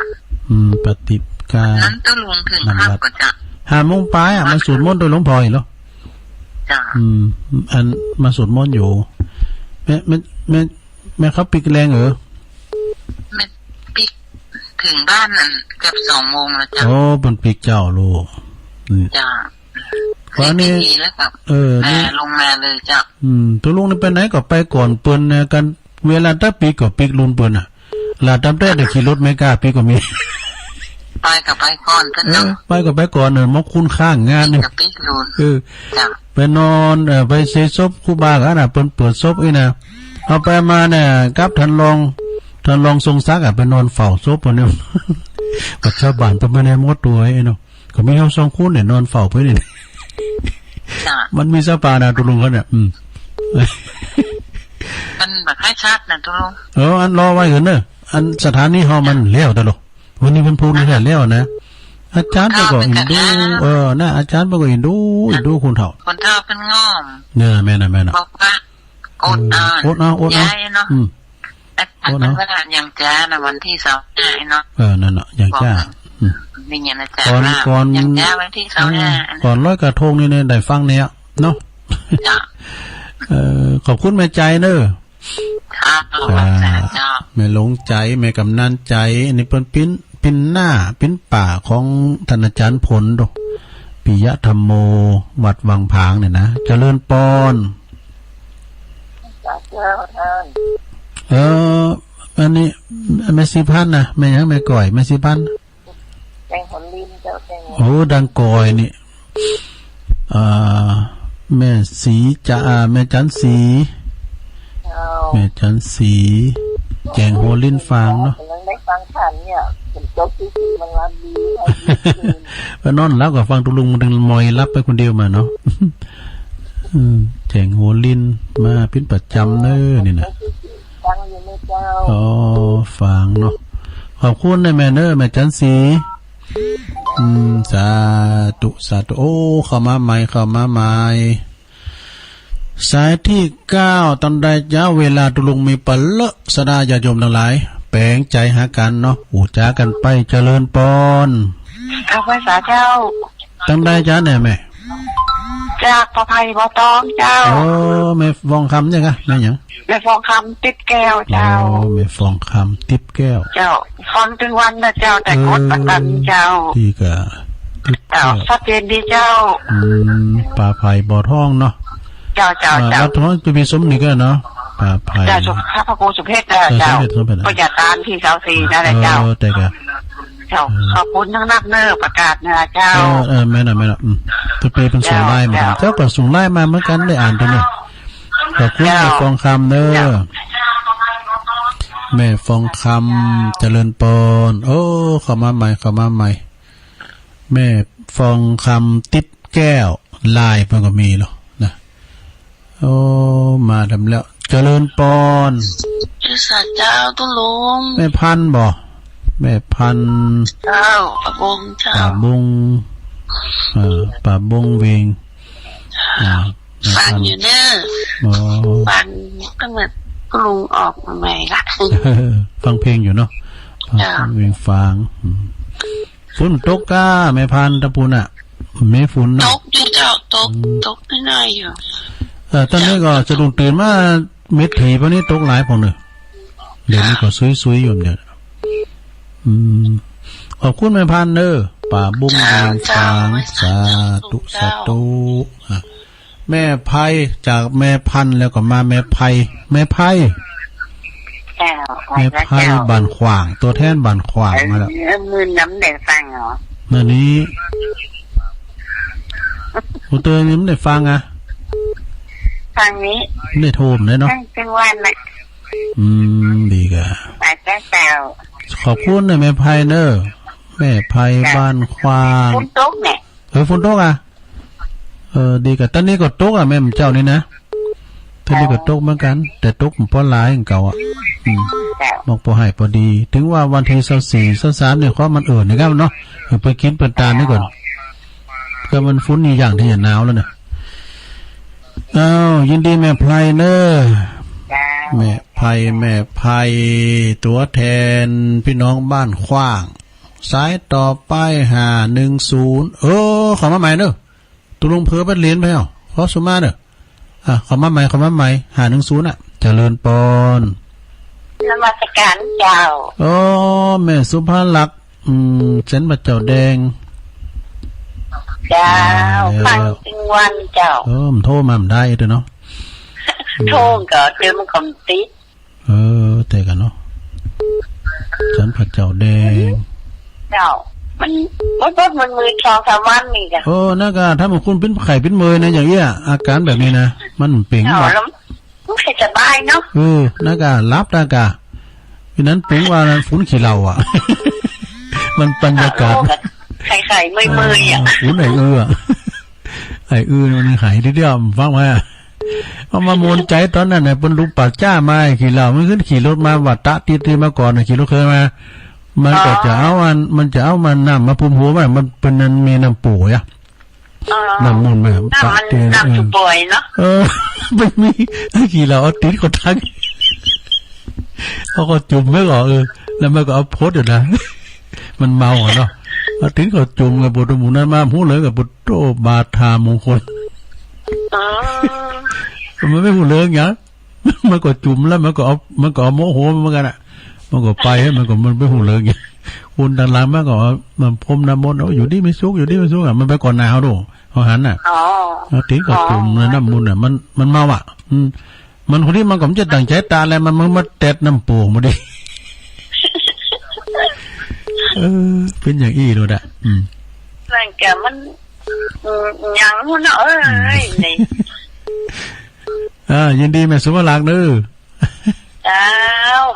ปฏิกานั้นตะลุงถึง5ก็จ้ะ5 โมงปลายอ่ะมาสวดมนต์โดยหลวงพ่ออีกแล้วจ้ะอันมาสวดมนต์อยู่แม่เขาปิดแรงแม่ปิดถึงบ้านนั่นเกือบ2 โมงแล้วจ้ะเป็นปิดเจ้าลูกจ้ะวันนี้แล้วครับลงมาเลยจ้ะตัวลุงนี่ไปไหนก็ไปก่อนเปิ้นกันเวลาถ้าปีก็ปีลุนเปิ้นน่ะลาตามแต่ได้ขี่รถไม่กล้าปีก็มีไปกับไปก่อนเพิ่นเนาะไปก็ไปก่อนมอคุณข้างงานนี่กับปีลุนจ้ะไปนอนไปเสศพครูบากันน่ะเปิ้นเปิดศพอีน่ะเอาไปมาเนี่ยกับท่านรองทรงศักดิ์ไปนอนเฝ้าศพเพิ่นเนี่ยกับชาวบ้านเพิ่นบ่ได้หมดตัวไอ้เนาะก็มีเฮา2คนเนี่ยนอนเฝ้าเพิ่นนี่มันมีสปานะตุลุงเขาเนี่ยมันแบบให้ชัดนะตุลุงอันรอไว้เห็นเนอะอันสถานีเฮามันแล้วตลกวันนี้มันพูดนี่แหละแล้วนะอาจารย์ไปก็อินดูนะอาจารย์ไปก็อินดูคุณเฒ่าคนเฒ่าเป็นง้อมเนี่ยแม่น่ะบอกว่าอดเอาย้ายเนาะอันนั้นว่าอย่างจ้านะวันที่25เนาะนั่นน่ะอย่างจ้านี่ไงนะจ๊ะก่อนอย่างจ้าวันที่25ก่อนลอยกระทงนี่ได้ฟังเนี่ยเนาะจ้ะขอบคุณแม่ใจเด้อครับจ้ะแม่หลงใจแม่กำนันใจอันนี้เป็นปิ้นหน้าปิ้นป่าของท่านอาจารย์ผลดอกปิยธรรมโมวัดวังผางเนี่ยนะเจริญปอนอันนี้แม่สิพันนะแม่ยังแม่ก่อยแม่สิพันแกงหัวลิ้นเจ้าแกงโอ้ดังก่อยนี่แม่สีจะแม่จันสีแม่จันสีแกงหัวลิ้นฟางเนาะได้ฟังขันเนี่ยเป็นโจ๊กที่มันรับดีไปนอนแล้วก็ฟังตุลุงมันดึงมอยรับไปคนเดียวมาเนาะแกงหัวลิ้นมาเป็นประจำเน้อนี่นะฟังอยู่ไม่เจ้าฟังเนาะ ขอบคุณนะแม่เนอแม่จันสีสาธุสาธุโอ้เข้ามาใหม่สายที่9ตอนใดจ้าเวลาตุลุงมีปะเลอะสดาญาโยมทั้งหลายแปลงใจหากันเนาะอูจากันไปเจริญปอนเอาภาษาเจ้าตอนใดจ้าเนี่ยแม่จากประภัยบ่ตองเจ้าโอ้แม่ฟองคำเนี่ยกะแม่หยังแม่ฟองคำติดแก้วเจ้าโอ้แม่ฟองคำติดแก้วเจ้าฟังถึงวันนะเจ้าแต่กดประกันเจ้าที่กะเจ้าชัดเจนดีเจ้าป่าไผ่บ่อท้องเนาะเจ้าวัดท้องจะมีสมนี่ก็เนาะป่าไผ่เจ้าสุภาพพระครูสุเพชรเจ้าประหยัดตานที่เสาสีนั่นแหละเจ้าแต่กะเจ้าขอบคุณทั้งนักเนื้อประกาศนะเจ้าแม่น่ะตัวเปเป็นส่งไล่มาเจ้าก็ส่งไล่มาเหมือนกันได้อ่านตัวนี้ขอบคุณแม่ฟองคำเน้อแม่ฟองคำเจริญปอนโอ้เข้ามาใหม่แม่ฟองคำติดแก้วลายมันก็มีหรอนะโอ้มาทำแล้วเจริญปอนเจ้าตุลุงแม่พันบ่แม่พันเจ้าป่าบงเจ้าป่าบงเวงฟังอยู่เด้อฟังตั้งแต่ลุงออกมาใหม่ละฟังเพลงอยู่เนาะเวงฟังฝนตกก้าแม่พันตะปูน่ะไม่ฝนตกอยู่เจ้าตกน้อยอยู่ตอนนี้ก็จะดุงตื่นมาเม็ดถีพวกนี้ตกหลายพอเนอะเดี๋ยวนี้ก็ซุยๆอยู่เนี่ยขอบคุณแม่พันเนอป่าบุ้งเวงฟังสาธุแม่ไพ่จากแม่พันแล้วก็มาแม่ไพ่บานขวางตัวแทนบานขวางมาแล้วมือน้ำแดงฟังเหรอเมื่อนี้ผู้เตือนนี้ไม่ได้ฟังอ่ะฟังนี้ไม่ได้โทรมเลยเนาะเป็นวันละดีกะขอบคุณนะแม่ไพ่เนอแม่ไพ่บานขวางฝนตกเนี่ยฝนตกอ่ะดีกะตอนนี้ก็ตกอ่ะแม่เจ้านี่นะตอนนี้ก็ตกเหมือนกันแต่ตกมันพอหลายอย่างเก่าอ่ะบอกพอให้พอดีถึงว่าวันที่24 23เนี่ยข้อมันนะครับเนาะไปกินเปิดตานี่ก่อนก็มันฟุ้นนี่อย่างที่หนาวแล้วเนี่ยยินดีแม่ไพรเนอแม่ไพรตัวแทนพี่น้องบ้านขว้างสายต่อไป510ขอมาใหม่เนอะตุลงเผือบัดเรียนไปเหรอขอสุมาเนอะขอมาใหม่510เจริญปอนนมัสการเจ้าแม่สุภาลักษณ์เส้นบัดเจ้าแดงเจ้าฟังจริงวันเจ้ามันโทรมาได้เด้อเนาะโทรก็เดิมคอมติแต่กันเนาะฉันผัดเจ้าแดงเจ้ามันมือ2-3วันนี่จ้ะน่ากะถ้ามันคุณเป็นไข่เป็นมือนะอย่างเงี้ยอาการแบบนี้นะมันเป่งว่ะไม่สบายเนาะน่ากะรับน่ากะเพราะนั้นเป่งว่านั้นฝุ่นขี้เหล้าอ่ะมันบรรยากาศไข่มืออ่ะฝุ่นไอ้มันไข่ที่เดียวฟังไหมเอามาโมนใจตอนนั้นเนี่ยเป็นรูปปากจ้ามาขี่เหล้ามันขึ้นขี่รถมาวัดตะตีมาก่อนขี่รถเคยมามันก็จะเอามันจะเอามันน้ำมาพุ่มหัวมันเป็นนั้นมีน้ำปูอ่ะน้ำมูลมาปะเตียนน้ำจุป่วยเนาะมันมีขี่เราเอาติดก็ทั้งเขาก็จุ่มไม่หรอแล้วมันก็เอาโพสอยู่นะมันเมาเนาะเอาติดก็จุ่มกับบุตรหมูนั้นมาพูดเลยกับบุตรโตบาทามงคลมันไม่พูดเรื่องอย่างมันก็จุ่มแล้วมันก็เอาโมโหเหมือนกันอ่ะมันก็ไปให้มันไม่หูเลยไงคุณดังล้างมากกว่ามันพรมน้ำมนต์อยู่ที่ไม่ซุกอ่ะมันไปก่อนหนาวดูเขาหันอ่ะทิ้งกับจุ่มเลยน้ำมูลอ่ะมันเมาอ่ะมันคนที่มันก็จะตั้งใจตาอะไรมันมาเต็ดน้ำปูมาดิเป็นอย่างอี้ดูด่ะร่างกายมันยังมันยินดีแม่สุภลักษณ์เด้อเจ้า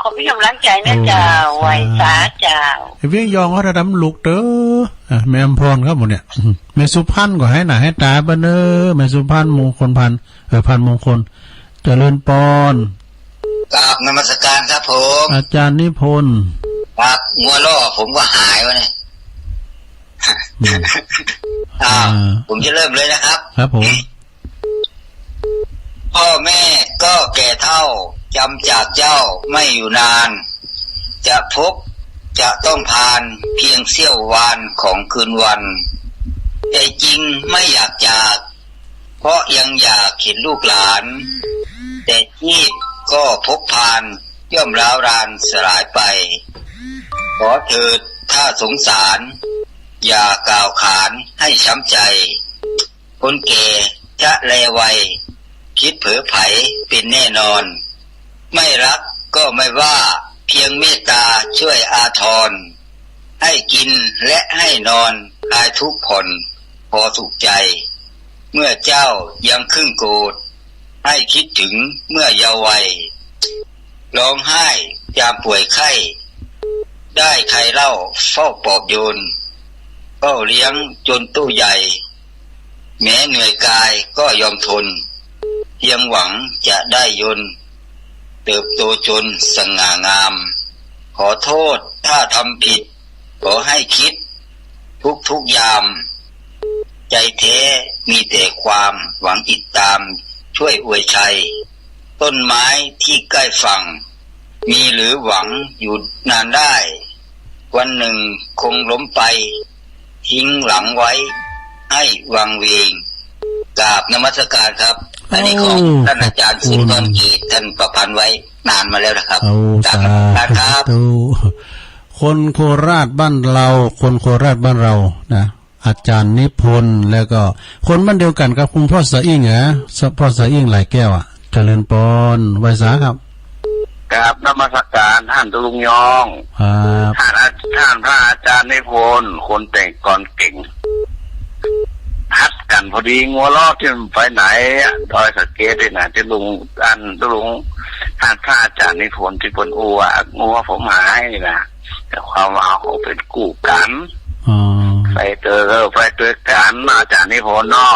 ขอพี่กำลังใจนะเจ้าไหวสาเจ้าเวียงยองเขาระดับลูกเด้อแม่อำพรครับหมดเนี่ยแม่สุพันธ์ก็ให้หน้าให้ตาบ้านเด้อแม่สุพันธ์มงคลพันธ์พันธ์มงคลเจริญปอนกราบนมัสการครับผมอาจารย์นิพนธ์ค ครับงัวล่อผมก็หายวะเนี่ย ผมจะเริ่มเลยนะครับครับผมพ่อแม่ก็แก่เฒ่าจำจากเจ้าไม่อยู่นานจะพบจะต้องผ่านเพียงเสี้ยววานของคืนวันใจจริงไม่อยากจากเพราะยังอยากเห็นลูกหลานแต่ชีพก็พบผ่านย่อมร้าวรานสลายไปขอเถิดถ้าสงสารอย่ากล่าวขานให้ช้ำใจคนแก่จะแลวัยคิดเผลอไผเป็นแน่นอนไม่รักก็ไม่ว่าเพียงเมตตาช่วยอาทรให้กินและให้นอนคลายทุกข์ผ่อนพอสุขใจเมื่อเจ้ายังครึ่งโกรธให้คิดถึงเมื่อเยาว์วัยร้องไห้ยามป่วยไข้ได้ใครเล่าเฝ้าปลอบโยนเฝ้าเลี้ยงจนตู้ใหญ่แม้เหนื่อยกายก็ยอมทนเพียงหวังจะได้ยนต์เติบโตจนสง่างามขอโทษถ้าทำผิดขอให้คิดทุกยามใจแท้มีแต่ความหวังติดตามช่วยอวยชัยต้นไม้ที่ใกล้ฝั่งมีหรือหวังอยู่นานได้วันหนึ่งคงล้มไปทิ้งหลังไว้ให้วังเวงกราบนมัสการครับอันนี้ของท่านอาจารย์สุนทรเกียรติท่านประพันธ์ไว้นานมาแล้วนะครับสาธุคนโคราชบ้านเราคนโคราชบ้านเรานะอาจารย์นิพนธ์แล้วก็คนบ้านเดียวกันกับคุณพ่อสะอิ่งเหรอพ่อสะอิ่งหลายแก้วอ่ะเจริญปอนไวสาครับกราบนมัสการท่านตุลุงยองท่านพระอาจารย์นิพนธ์คนแต่งกรเก่งฮัดกันพอดีงัวล้อที่ไปไหนดอยสะเก็ดเลยนะที่ลุงท่านพระอาจารย์นิพนธ์ที่ปนอัวงัวผมหายนะแต่ความว่าเขาเป็นกู้กันไปเจอกันอาจารย์นิพนธ์เนาะ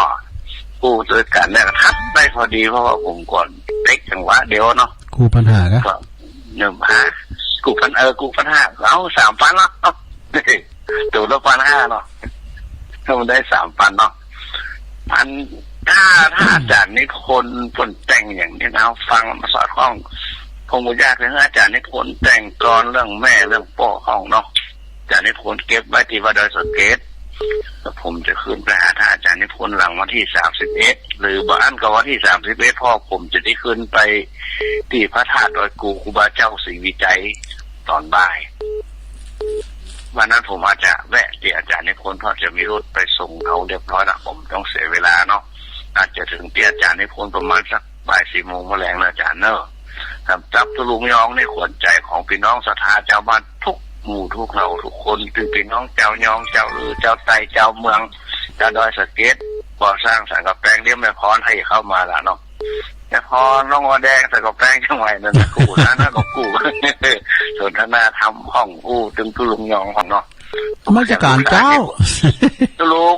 กู้เจอกันเนี่ยทัดได้พอดีเพราะว่าผมก่อนเล็กจังหวะเดียวเนาะกู้ปัญหาก็เนี่ยกู้ปัญหาเอา3,000เนาะตัวละ1,500เนาะถ้ามันได้3,000เนาะถ้าอาจารย์นิพนธ์ผลแต่งอย่างนี้นะฟังมาสอดคล้องคงไม่ยากเลยอาจารย์นิพนธ์แต่งกลอนเรื่องแม่เรื่องพ่อของเนาะอาจารย์นิพนธ์เก็บไว้ที่วัดดอยสะเก็ดแล้วผมจะขึ้นไปหาท่านอาจารย์นิพนธ์หลังวันที่31หรือบ้านก็วันที่31พ่อผมจะได้ขึ้นไปที่พระธาตุดอยกูครูบาเจ้าศรีวิจัยตอนบ่ายวันนั้นผมอาจจะแวะที่อาจารย์นิพนธ์เพราะจะมีรถไปส่งเขาเรียบร้อยนะผมต้องเสียเวลาเนาะอาจจะถึงที่อาจารย์นิพนธ์ประมาณสักบ่าย 4 โมงแรงนะอาจารย์เนอะจับตุลุงยองในขวัญใจของพี่น้องศรัทธาเจ้าบ้านทุกหมู่ทุกเหล่าทุกคนถึงพี่น้องเจ้ายองเจ้าลือเจ้าไตเจ้าเมืองเจ้าดอยสะเก็ดก่อสร้างสารกับแปลงเลี้ยงแม่พรให้เข้ามาละเนาะแม่พรน้องวัวแดงใส่กับแป้งจังไหวนั่นนะกูนะก็กูสนทนาทำห้องตึงตุลุงยองของเนาะมาจากการเจ้าตุลุง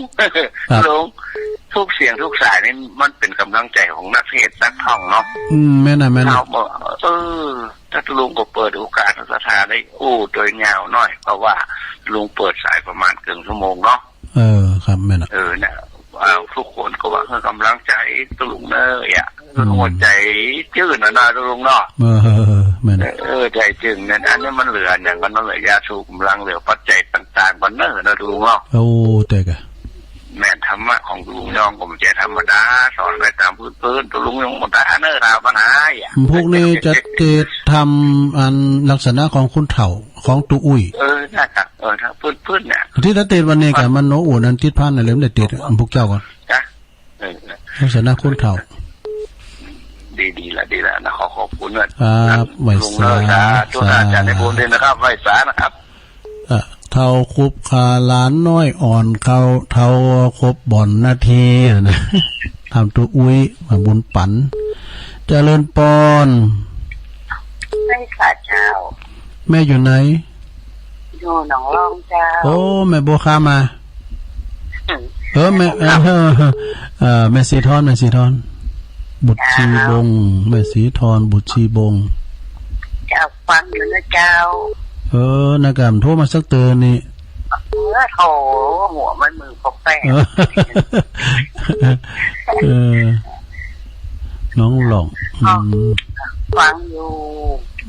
ทุกเสียงทุกสายนี่มันเป็นกำลังใจของนักเทศนักท่องเนาะแม่น่ะถ้าลุงก็เปิดโอกาสศรัทธาได้โดยเงาหน่อยเพราะว่าลุงเปิดสายประมาณครึ่งชั่วโมงเนาะครับแม่น่ะเนี่ยทุกคนก็ว่าคือกำลังใจตุลุงเนอะหัวใจจืดนะตุลุงเนาะแม่น่ะใจจืดเนี่ยอันนี้มันเหลืออย่างมันเหลือยาสูบกำลังเหลือปัจจัยต่างๆมันเนอะตุลุงเนาะแต่กะแม่ธรรมะของตุลุงยองผมจะธรรมดาสอนไปตามพื้นตุลุงยองหมดได้เนอะปัญหาพวกนี้จะทำอันลักษณะของคุณเฒ่าของตุอุ้ยนะครับถ้าพื้นเนี่ยที่ถ้าเตดวันนี้กันมันโน้นั้นทิศพันในเล่มได้เตดพวกเจ้าก่อนลักษณะคุณเฒ่าดีละนะขอบคุณครับไวสาทุกอาจารย์ในบุญเลยนะครับไวสานะครับเท่าคุบขาล้านน้อยอ่อนเขาเท่าครบบ่อนนาทีนะทำตัวอุ้ยมาบุญปันเจริญปอนไม่ค่ะเจ้าแม่อยู่ไหนอยู่หนองรองเจ้าโอ้แม่โบคามาแม่แม่สีทอนบุตรชีบงแม่สีทอนบุตรชีบงเจ้าฟังอยู่นะเจ้า นะครับโทรมาสักเตือนนี่โถหัวมันมือปกแป้งน้องหลงฟังอยู่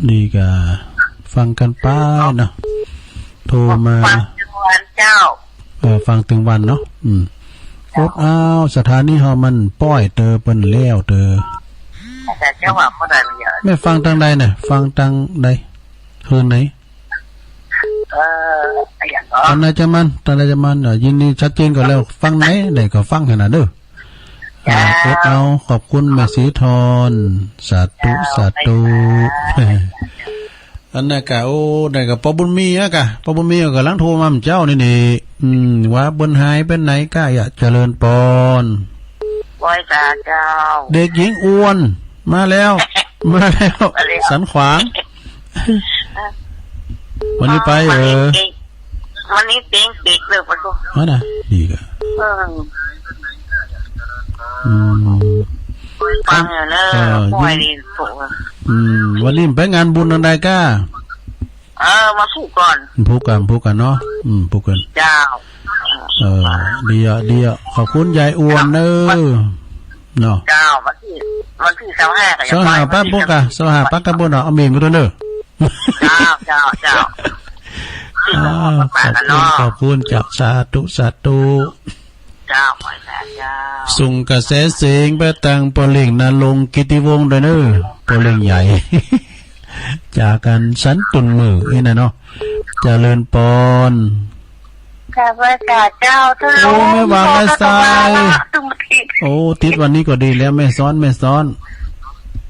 ดีกะฟังกันป้าเนาะโทรมาฟังถึงวันเจ้าฟังถึงวันเนาะโคตรอ้าวสถานีเฮามันป้อยเตอเปิ้นแล้วเตอแต่เจ้าว่าบ่ได้มันเยอะไม่ฟังทางใดน่ะฟังทางใดคืนไหนอย่างตอนไหนจะมันยินดีชัดเจนก่อนแล้วฟังไหนได้ก็ฟังขนาดเด้อโคตรเอาขอบคุณแม่สีทอนสาธุอันนั้นกะโอ้ได้กับปอบุญมีอะกะปอบุญมีก็ลังโทรมาเจ้านี่ว่าบนหายเป็นไหนกะอย่าเจริญปอนไว้ตาเจ้าเด็กหญิงอ้วนมาแล้วสันขวางวันนี้ไปวันนี้เต็งปิดเลยปะทุกนะดีกะฟังเนอะป่วยดีสุดวันนี้ไปงานบุญอะไรก้ามาสู้ก่อนพูดกันเนาะพูดกันเจ้าดีอ่ะขอบคุณยายอ้วนเนาะเจ้าวันที่25ป้าปุ๊กอะ25ป้ากันบุญเอาเมงกันด้วยเนอะเจ้าขอบคุณจากสาธุส่งกระแสเสียงไปตังปอเล่งนาลงกิติวงศ์ด้วยเนอะปอเล่งใหญ่จากกันสันตุนมือนี่นะเนาะเจริญปอนข้าพเจ้าเธอโอ้ไม่วางไม่ทรายโอ้ทิศวันนี้ก็ดีแล้วไม่ซ้อน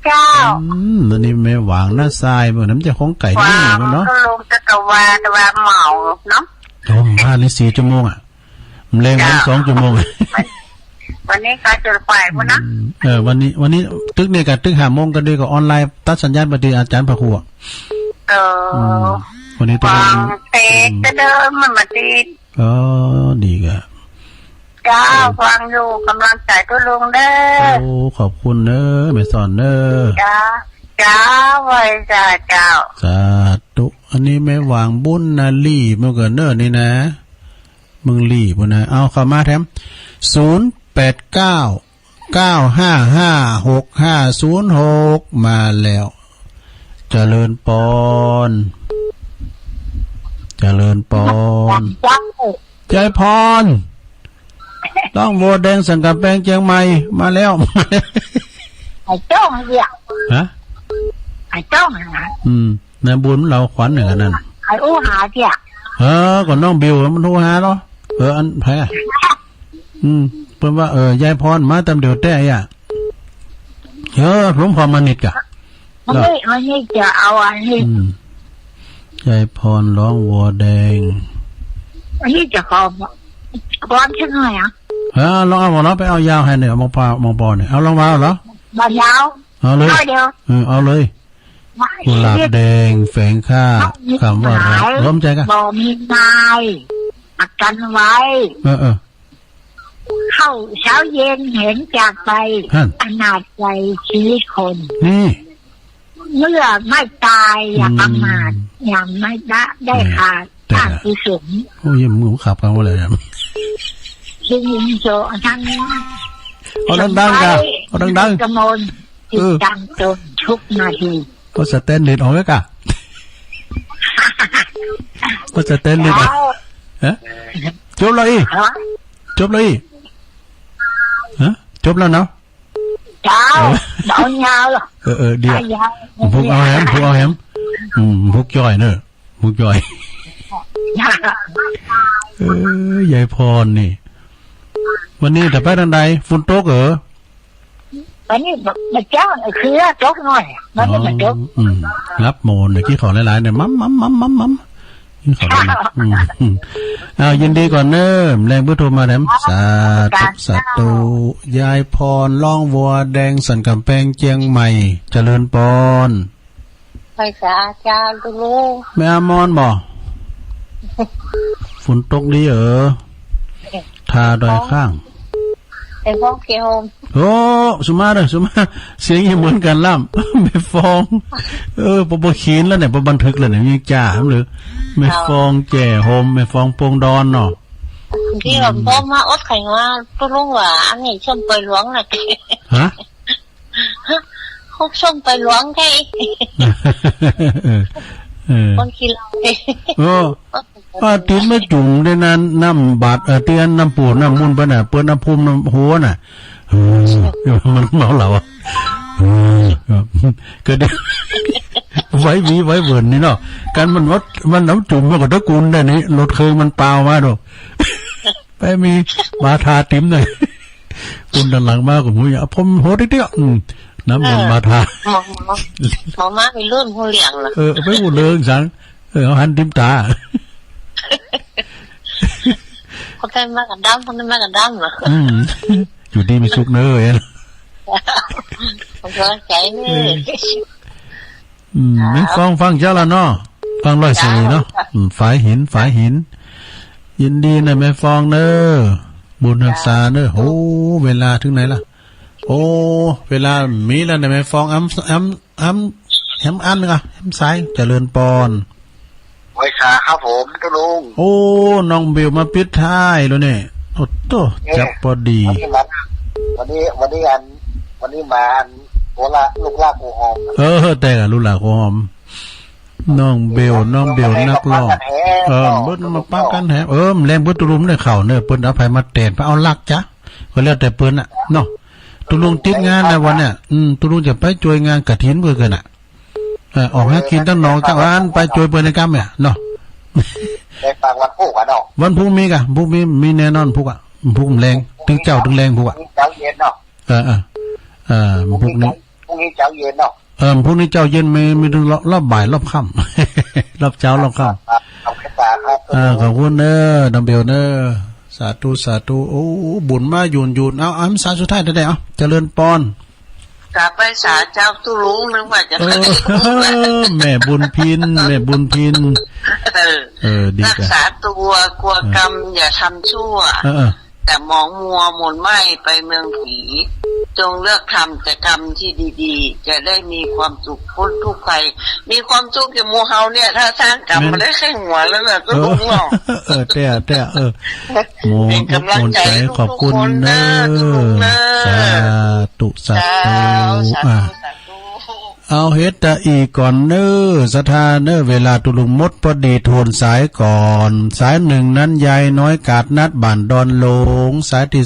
เจ้าวันนี้ไม่วางหน้าทรายเหมือนน้ำจะของไก่นี่เนาะลงตะวันเหมาเนาะโอ้มาใน4 ชั่วโมงอ่ะแรงวัน2 ชั่วโมงวันนี้การจุดไฟพุ่นนะวันนี้ตึกเนี่ยกับตึก5 โมงกันดีกับออนไลน์ตัดสัญญาณปฏิอาจารย์พระครูวันนี้ตัวเตะจะเดินมันมาตีดีกะจ้าฟังอยู่กำลังใจตัวลุงเด้อโอ้ขอบคุณเนอะแม่สอนเนอะจ้าไว้เจ้าสาธุอันนี้ไม่วางบุญนาลี่เมื่อเกินเนอะนี่นะมึงลี่บุญนะเอาเข้ามาแถม0899556506มาแล้วเจริญปอนใจพรต้องโวแดงสังกัดแปลงเชียงใหม่มาแล้วไอ้จ้องเนี่ยไอ้จ้องนะในบุญเราขวัญอย่างนั้นไอ้อู้หาเจ้าก่อนน้องบิวมันโทรหาเนาะอันแพ้เพิ่นว่ายายพรมาตามเดี๋ยวแต่อ่ะผมพอมานิดกะมันนี่จะเอาอันนี้ยายพรร้องวัวแดงอันนี้จะขอร้อนขึ้นหน่อยลองเอาเนาะไปเอายาวให้เนี่ยมองปอเนี่ยเอาลองมาเหรอบายาวเอาเลยเอาเลยกุหลาบแดงแฝงค่าคำว่าร่วมใจกันบ่มีนายปักกันไว้เข้าเช้าเย็นเห็นจากไปอนาจใจชีวิตคนนี่เมื่อไม่ตายอย่าประมาทอย่างไม่ได้ขาดตั้งที่สูงโอ้ยมึงขับกันว่าอะไรเนี่ยยิงโจทั้งเอาดังๆกันเอาดังๆกระมนดังจนทุกนาทีก็สเตนเลสออกไหมกะก็สเตนเลสจบเลยจบแล้วเนาะจ้าดอกยาวเดี๋ยวพวกเอาแฮมพวกย่อยเนอะพวกย่อยยายพรนี่วันนี้แต่ไปทางใดฝนตกวันนี้มันเจ้าคือตกหน่อยมันไม่มันตกรับโมนเนี่ยที่ขอหลายๆเนี่ยมัมยินดีก่อนเนอะแรงพุทโธมาแถมสาธุยายพรล่องวัวแดงสันกำแพงเชียงใหม่เจริญปอนไปสาจารย์ลูกแม่อมรบ่ฝนตกดีทาดอยข้างแต่ แต่ฟ้องเกี่ยว โอ้สุมาเด้อสุมาเสียงยังเหมือนกันล่ำไม่ฟ้องปะขีนแล้วเนี่ยปะบันทึกแล้วเนี่ยยังจ่าหรือไม่ฟ้องแก่โฮมไม่ฟ้องโปงดอนเนาะที่เราฟ้องมาอดไข่ว่าตัวลุงว่าอันนี้ช่วงไปหลวงน่ะฮะเขาช่วงไปหลวงแค่คนกินเราป้าติดไม่จุ่มได้นั้นน้ำบาดเตียนน้ำปูน้ำมุนปะน่ะเปิ้นน้ำพุ่มน้ำหัวน่ะมันเมาเหล่าก็ได้ไว้วีไว้เวิร์นนี่เนาะการมันวัดมันน้ำจุ่มมันก็ตะกุนได้นี่รถเคยมันเปล่ามาดูไปมีบาทาติ๋มหน่อยคุณดันหลังมากกว่าหมูอย่าผมโหดเตี้ยน้ำมันบาทาหมอมาไปเลื่อนหัวเหลี่ยงเหรอไปหูเลิงสังเอาหันติ๋มตาคนได้มากันดำคนได้มากันดำเหรออยู่ดีมีสุกเนยผมก็ใจเนี่ยไม่ฟังเจ้าละเนาะฟังร้อยสี่เนาะฝายหินยินดีนะแม่ฟองเนอบุญรักษาเนอโอ้เวลาถึงไหนล่ะโอ้เวลามีแล้วนะแม่ฟองแฮมอันนึงอ่ะแฮมสายเจริญปอนไว้ขาครับผมตุลุงโอ้น้องเบลมาปิดท้ายแล้วเนี่ยโอ้โตจับพอดีวันนี้มาตัวละลูกลากโอหอมแต่กับลูกหลากโอหอมน้องเบลนักร้องเบิ้ลมาป้ากันแฮแรงเบิ้ลตุลุมได้เข่าเนอะเปิ้นเอาไผมาแตนไปเอาลักจ้ะก็แล้วแต่เปิ้นน่ะเนาะตุลุงติดงานนะวันเนี่ยตุลุงจะไปช่วยงานกฐินเพื่อกันน่ะออกหากินตั้งน้องจังหวัดไปช่วยเปิ้นในกรรมเนี่ยเนาะได้ฟังวันพุธอ่ะเนาะวันพุธมีกะพุธมีแน่นอนพุธอ่ะพุธแรงถึงเจ้าถึงแรงพุธอ่ะเจ้าเย็นเนาะพุธนี้เจ้าเย็นเนาะพรุ่งนี้เจ้าเย็นมีถึงรอบบ่ายรอบค่ำรอบเช้ารอบค่ำขอบคุณเนอะดัมเบลเนอะสาธุโอ้บุญมาหยุนเอาอันสาสุดท้ายได้เอาเจริญปอนกลับไปสาเจ้าตุลุงนึกว่าจะแม่บุญพินดีรักษาตัวกลัวกรรมอย่าทำชั่วแต่มองมัวหมุนไหมไปเมืองผีจงเลือกทำแต่กรรมที่ดีๆจะได้มีความสุขพ้นทุกข์ภัยมีความสุขอย่างมูเฮาเนี่ยถ้าสร้างกรรมมาได้แค่หัวแล้วน่ะก็ลุงหรอกแต่โมกำลังใจขอบคุณเนอะสาธุเอาเฮ็ดตะอีก่อนเนอสถาเนอเวลาตุลุงมดพอดีโทนสายก่อนสายหนึ่งนั้นยายน้อยกาดนัดบ้านดอนหลงสายที่